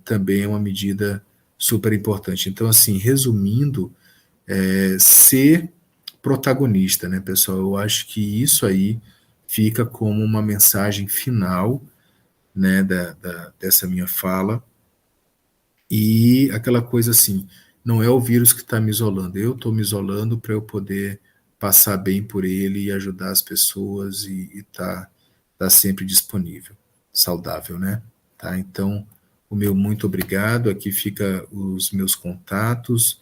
Também é uma medida super importante. Então, assim, resumindo, ser protagonista, né, pessoal? Eu acho que isso aí fica como uma mensagem final, né, dessa minha fala. E aquela coisa assim, não é o vírus que está me isolando, eu estou me isolando para eu poder passar bem por ele e ajudar as pessoas e tá sempre disponível, saudável, né? Tá? Então, o meu muito obrigado, aqui fica os meus contatos,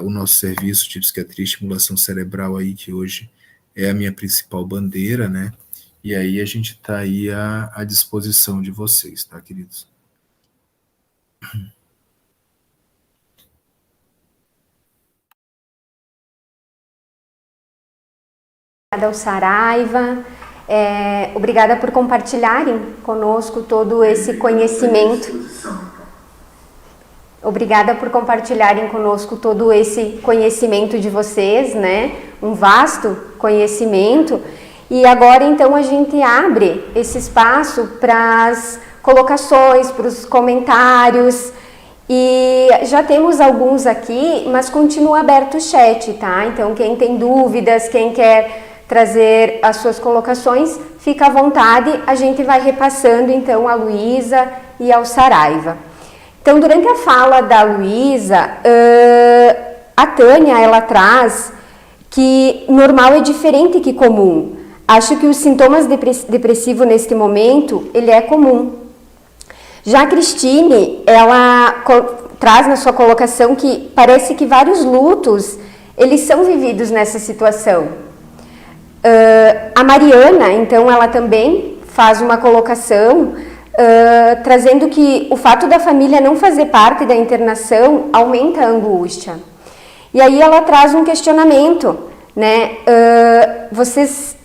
o nosso serviço de psiquiatria e estimulação cerebral aí, que hoje é a minha principal bandeira, né? E aí a gente está aí à disposição de vocês, tá, queridos? Obrigada ao Saraiva, obrigada por compartilharem conosco todo esse conhecimento. Obrigada por compartilharem conosco todo esse conhecimento de vocês, né? Um vasto conhecimento. E agora, então, a gente abre esse espaço para as colocações, para os comentários. E já temos alguns aqui, mas continua aberto o chat, tá? Então, quem tem dúvidas, quem quer trazer as suas colocações, fica à vontade, a gente vai repassando então a Luísa e ao Saraiva. Então, durante a fala da Luísa, a Tânia, ela traz que normal é diferente que comum. Acho que os sintomas depressivos neste momento, ele é comum. Já a Cristine, ela traz na sua colocação que parece que vários lutos, eles são vividos nessa situação. A Mariana, então, ela também faz uma colocação trazendo que o fato da família não fazer parte da internação aumenta a angústia. E aí ela traz um questionamento, né?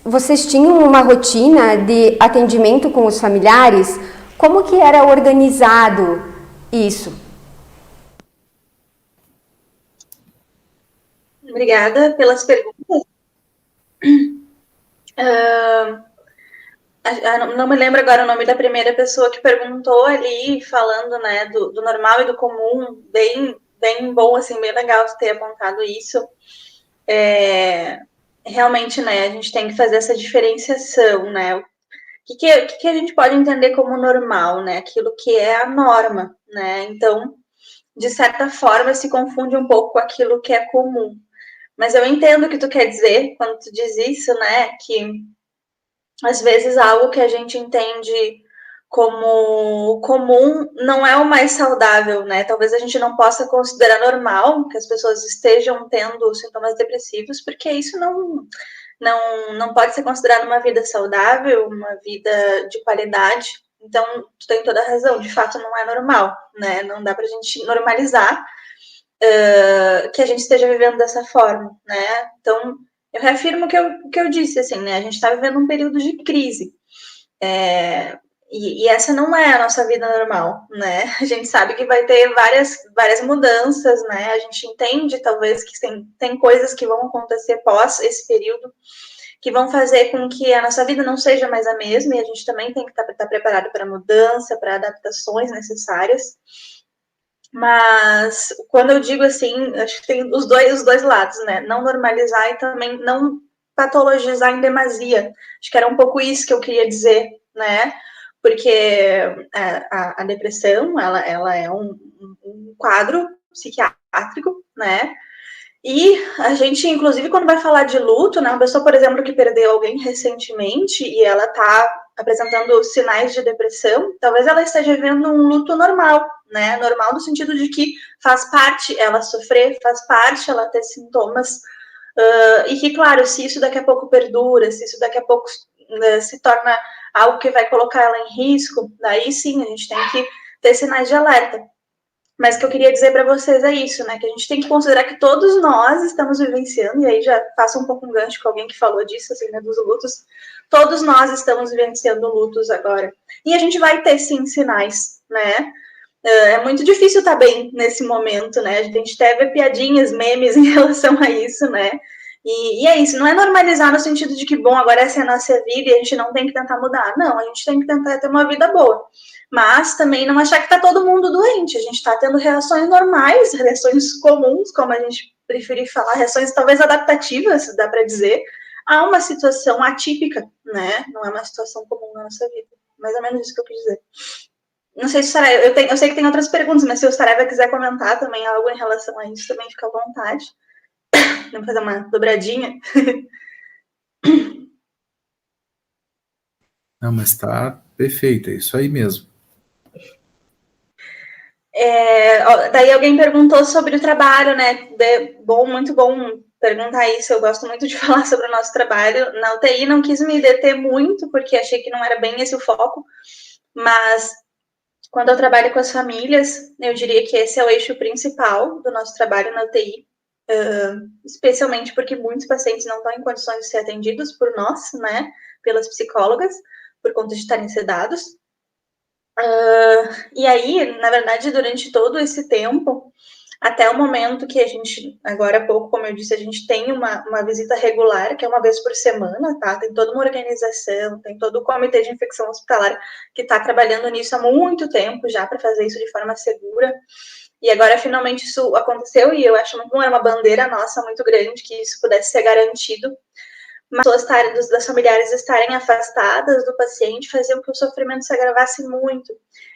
Vocês tinham uma rotina de atendimento com os familiares? Como que era organizado isso? Obrigada pelas perguntas. Não me lembro agora o nome da primeira pessoa que perguntou ali, falando, né, do normal e do comum, bem bom, assim, bem legal de ter apontado isso. Realmente, né, a gente tem que fazer essa diferenciação, né, o que a gente pode entender como normal, né, aquilo que é a norma, né, então, de certa forma, se confunde um pouco com aquilo que é comum. Mas eu entendo o que tu quer dizer quando tu diz isso, né, que às vezes algo que a gente entende como comum não é o mais saudável, né? Talvez a gente não possa considerar normal que as pessoas estejam tendo sintomas depressivos, porque isso não pode ser considerado uma vida saudável, uma vida de qualidade. Então, tu tem toda a razão, de fato não é normal, né? Não dá pra gente normalizar que a gente esteja vivendo dessa forma, né? Então, eu reafirmo o que eu disse, assim, né? A gente está vivendo um período de crise. E essa não é a nossa vida normal, né? A gente sabe que vai ter várias mudanças, né? A gente entende, talvez, que tem coisas que vão acontecer pós esse período, que vão fazer com que a nossa vida não seja mais a mesma, e a gente também tem que estar preparado para mudança, para adaptações necessárias. Mas quando eu digo assim, acho que tem os dois lados, né? Não normalizar e também não patologizar em demasia. Acho que era um pouco isso que eu queria dizer, né? Porque a depressão, ela é um quadro psiquiátrico, né? E a gente, inclusive, quando vai falar de luto, né? Uma pessoa, por exemplo, que perdeu alguém recentemente e ela tá apresentando sinais de depressão, talvez ela esteja vivendo um luto normal, né? Normal no sentido de que faz parte ela sofrer, faz parte ela ter sintomas, e que, claro, se isso daqui a pouco perdura, se isso daqui a pouco se torna algo que vai colocar ela em risco, daí sim a gente tem que ter sinais de alerta. Mas o que eu queria dizer para vocês é isso, né? Que a gente tem que considerar que todos nós estamos vivenciando, e aí já faço um pouco um gancho com alguém que falou disso, assim, né, dos lutos. Todos nós estamos vivenciando lutos agora. E a gente vai ter, sim, sinais, né? É muito difícil estar bem nesse momento, né? A gente até vê piadinhas, memes em relação a isso, né? E é isso, não é normalizar no sentido de que, bom, agora essa é a nossa vida e a gente não tem que tentar mudar. Não, a gente tem que tentar ter uma vida boa. Mas também não achar que está todo mundo doente. A gente está tendo reações normais, reações comuns, como a gente preferir falar, reações talvez adaptativas, dá para dizer, a uma situação atípica, né? Não é uma situação comum na nossa vida. Mais ou menos isso que eu quis dizer. Não sei se o Saraiva, eu sei que tem outras perguntas, mas se o Saraiva quiser comentar também algo em relação a isso, também fica à vontade. Vamos fazer uma dobradinha. Não, mas tá perfeito, é isso aí mesmo. Daí alguém perguntou sobre o trabalho, né? Bom, muito bom perguntar isso. Eu gosto muito de falar sobre o nosso trabalho. Na UTI não quis me deter muito, porque achei que não era bem esse o foco. Mas quando eu trabalho com as famílias, eu diria que esse é o eixo principal do nosso trabalho na UTI. Especialmente porque muitos pacientes não estão em condições de ser atendidos por nós, né? Pelas psicólogas, por conta de estarem sedados. E aí, na verdade, durante todo esse tempo, até o momento que a gente, agora há pouco, como eu disse, a gente tem uma visita regular, que é uma vez por semana, tá? Tem toda uma organização, tem todo o comitê de infecção hospitalar que está trabalhando nisso há muito tempo já para fazer isso de forma segura. E agora, finalmente, isso aconteceu e eu acho muito bom, era uma bandeira nossa muito grande que isso pudesse ser garantido. Mas pessoas das familiares estarem afastadas do paciente fazia com que o sofrimento se agravasse muito.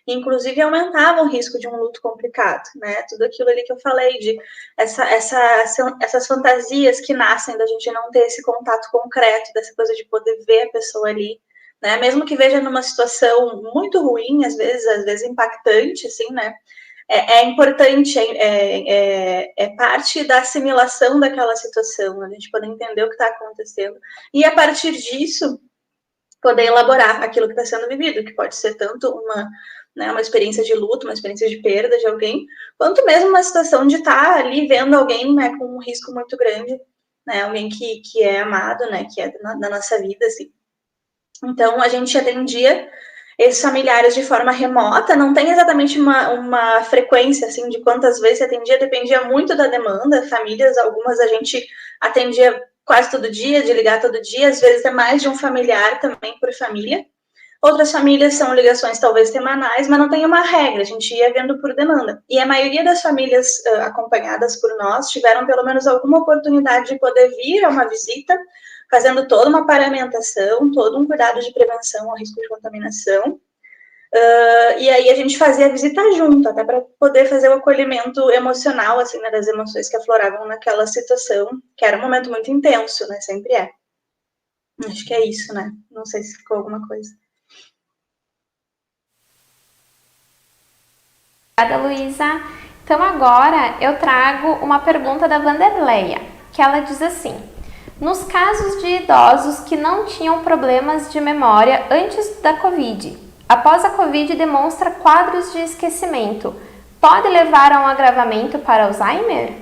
Inclusive, aumentava o risco de um luto complicado, né? Tudo aquilo ali que eu falei, de essas fantasias que nascem da gente não ter esse contato concreto, dessa coisa de poder ver a pessoa ali, né? Mesmo que veja numa situação muito ruim, às vezes impactante, assim, né? É importante, é parte da assimilação daquela situação, a gente poder entender o que está acontecendo. E a partir disso, poder elaborar aquilo que está sendo vivido, que pode ser tanto uma experiência de luto, uma experiência de perda de alguém, quanto mesmo uma situação de estar ali vendo alguém, né, com um risco muito grande, né, alguém que é amado, né, que é da nossa vida, assim. Então, a gente atendia esses familiares de forma remota, não tem exatamente uma frequência, assim, de quantas vezes se atendia, dependia muito da demanda. Famílias, algumas a gente atendia quase todo dia, de ligar todo dia, às vezes é mais de um familiar também por família. Outras famílias são ligações talvez semanais, mas não tem uma regra, a gente ia vendo por demanda. E a maioria das famílias acompanhadas por nós tiveram pelo menos alguma oportunidade de poder vir a uma visita, fazendo toda uma paramentação, todo um cuidado de prevenção ao risco de contaminação. E aí a gente fazia a visita junto, até para poder fazer o acolhimento emocional, assim, né, das emoções que afloravam naquela situação, que era um momento muito intenso, né, sempre é. Acho que é isso, né? Não sei se ficou alguma coisa. Obrigada, Luísa. Então agora eu trago uma pergunta da Vanderleia, que ela diz assim: nos casos de idosos que não tinham problemas de memória antes da Covid, após a Covid demonstra quadros de esquecimento, pode levar a um agravamento para Alzheimer?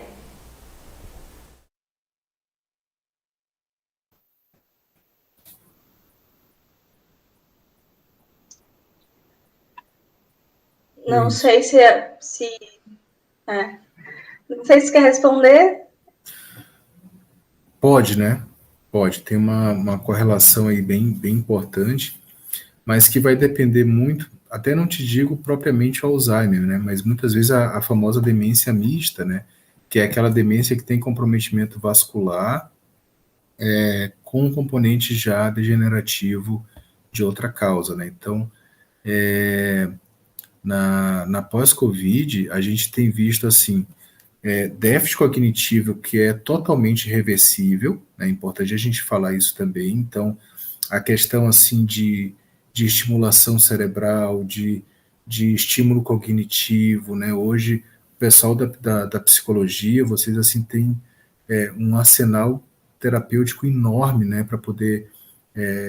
Não sei se não sei se quer responder. Pode, né? Pode. Tem uma correlação aí bem importante, mas que vai depender muito, até não te digo propriamente o Alzheimer, né? Mas muitas vezes a famosa demência mista, né? Que é aquela demência que tem comprometimento vascular com um componente já degenerativo de outra causa, né? Então, na pós-Covid, a gente tem visto, assim, déficit cognitivo que é totalmente reversível, né? É importante a gente falar isso também. Então, a questão, assim, de estimulação cerebral, de estímulo cognitivo, né? Hoje, o pessoal da psicologia, vocês, assim, têm um arsenal terapêutico enorme, né? Para poder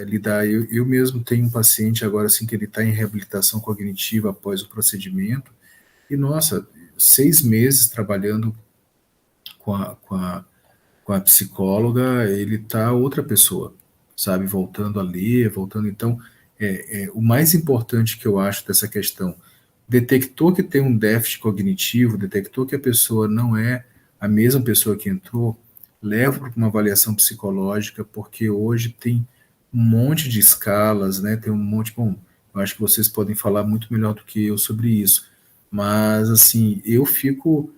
lidar. Eu mesmo tenho um paciente agora, assim, que ele está em reabilitação cognitiva após o procedimento, e, nossa, 6 meses trabalhando com a psicóloga, ele tá outra pessoa, sabe? Voltando a ler, voltando. Então, o mais importante que eu acho dessa questão, detectou que tem um déficit cognitivo, detectou que a pessoa não é a mesma pessoa que entrou, leva para uma avaliação psicológica, porque hoje tem um monte de escalas, né? Tem um monte, bom, eu acho que vocês podem falar muito melhor do que eu sobre isso, mas, assim, eu fico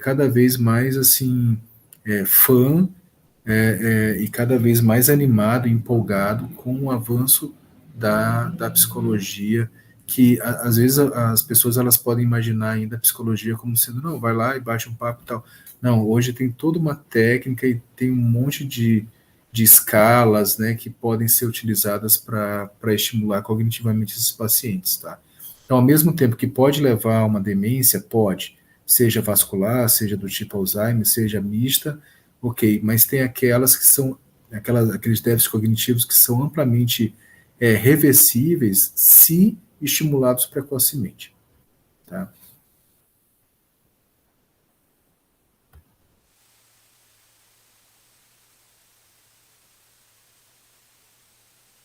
cada vez mais, assim, fã e cada vez mais animado e empolgado com o avanço da psicologia, que às vezes as pessoas elas podem imaginar ainda a psicologia como sendo, não, vai lá e bate um papo e tal. Não, hoje tem toda uma técnica e tem um monte de escalas, né, que podem ser utilizadas para estimular cognitivamente esses pacientes, tá? Então, ao mesmo tempo que pode levar a uma demência, pode, seja vascular, seja do tipo Alzheimer, seja mista, ok, mas tem aquelas que são, aqueles déficits cognitivos que são amplamente reversíveis se estimulados precocemente, tá?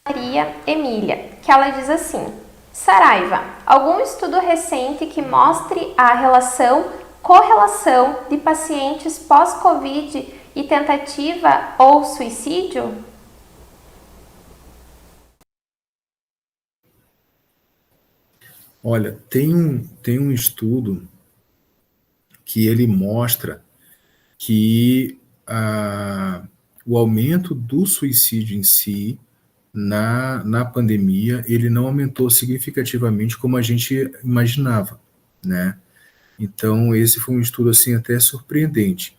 Maria Emília, que ela diz assim: Saraiva, algum estudo recente que mostre a correlação de pacientes pós-Covid e tentativa ou suicídio? Olha, tem um estudo que ele mostra que o aumento do suicídio em si, na pandemia, ele não aumentou significativamente como a gente imaginava, né? Então, esse foi um estudo, assim, até surpreendente.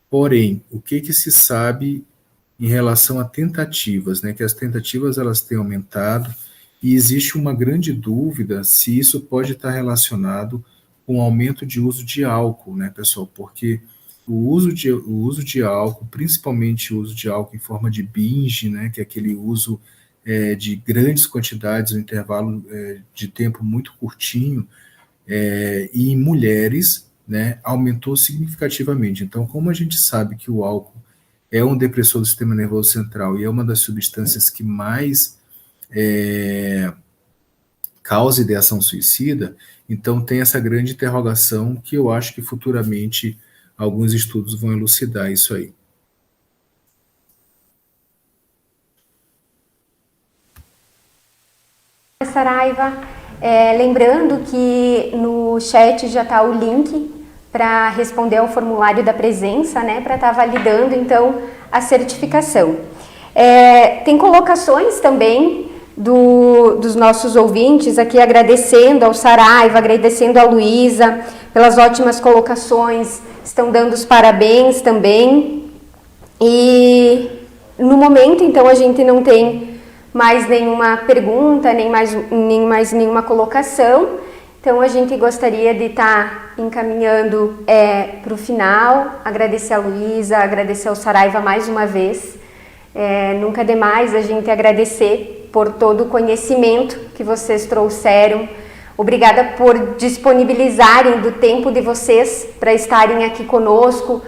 Porém, o que se sabe em relação a tentativas, né? Que as tentativas, elas têm aumentado e existe uma grande dúvida se isso pode estar relacionado com o aumento de uso de álcool, né, pessoal? Porque o uso de álcool, principalmente o uso de álcool em forma de binge, né, que é aquele uso de grandes quantidades, um intervalo de tempo muito curtinho, e em mulheres, né, aumentou significativamente. Então, como a gente sabe que o álcool é um depressor do sistema nervoso central e é uma das substâncias que mais causa ideação suicida, então tem essa grande interrogação que eu acho que futuramente alguns estudos vão elucidar isso aí. Saraiva, lembrando que no chat já está o link para responder ao formulário da presença, né, para estar validando então a certificação. Tem colocações também dos nossos ouvintes aqui, agradecendo ao Saraiva, agradecendo a Luísa pelas ótimas colocações, estão dando os parabéns também. E no momento, então, a gente não tem mais nenhuma pergunta, nem mais nenhuma colocação. Então, a gente gostaria de estar encaminhando para o final, agradecer a Luísa, agradecer ao Saraiva mais uma vez. Nunca é demais a gente agradecer por todo o conhecimento que vocês trouxeram. Obrigada por disponibilizarem do tempo de vocês para estarem aqui conosco,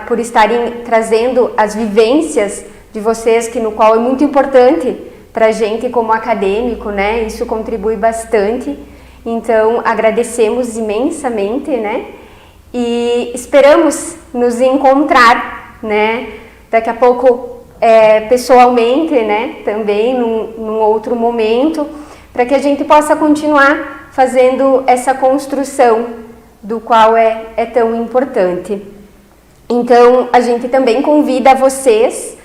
por estarem trazendo as vivências de vocês, no qual é muito importante para a gente como acadêmico, né? Isso contribui bastante. Então, agradecemos imensamente, né? E esperamos nos encontrar, né? Daqui a pouco, pessoalmente, né? Também num outro momento, para que a gente possa continuar fazendo essa construção do qual é tão importante. Então, a gente também convida vocês.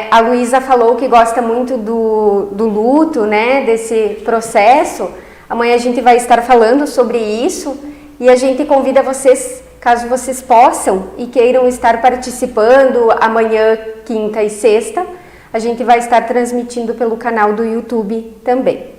A Luísa falou que gosta muito do luto, né? Desse processo. Amanhã a gente vai estar falando sobre isso e a gente convida vocês, caso vocês possam e queiram estar participando, amanhã, quinta e sexta, a gente vai estar transmitindo pelo canal do YouTube também.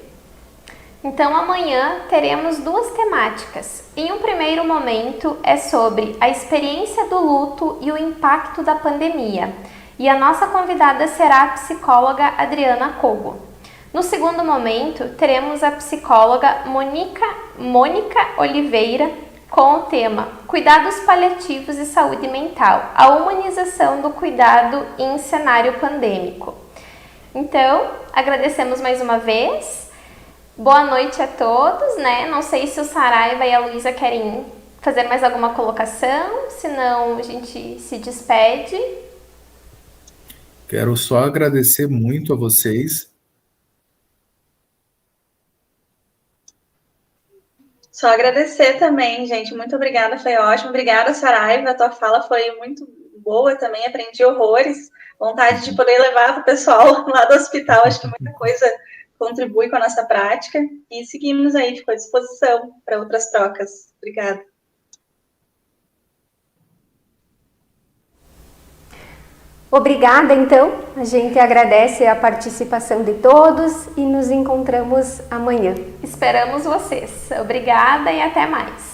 Então amanhã teremos duas temáticas. Em um primeiro momento é sobre a experiência do luto e o impacto da pandemia. E a nossa convidada será a psicóloga Adriana Cogo. No segundo momento, teremos a psicóloga Mônica Oliveira com o tema Cuidados Paliativos e Saúde Mental, a humanização do cuidado em cenário pandêmico. Então, agradecemos mais uma vez. Boa noite a todos, né? Não sei se o Saraiva e a Luísa querem fazer mais alguma colocação, senão a gente se despede. Quero só agradecer muito a vocês. Só agradecer também, gente. Muito obrigada, foi ótimo. Obrigada, Saraiva. A tua fala foi muito boa também. Aprendi horrores. Vontade de poder levar para o pessoal lá do hospital. Acho que muita coisa contribui com a nossa prática. E seguimos aí, ficou à disposição para outras trocas. Obrigada. Obrigada, então. A gente agradece a participação de todos e nos encontramos amanhã. Esperamos vocês. Obrigada e até mais.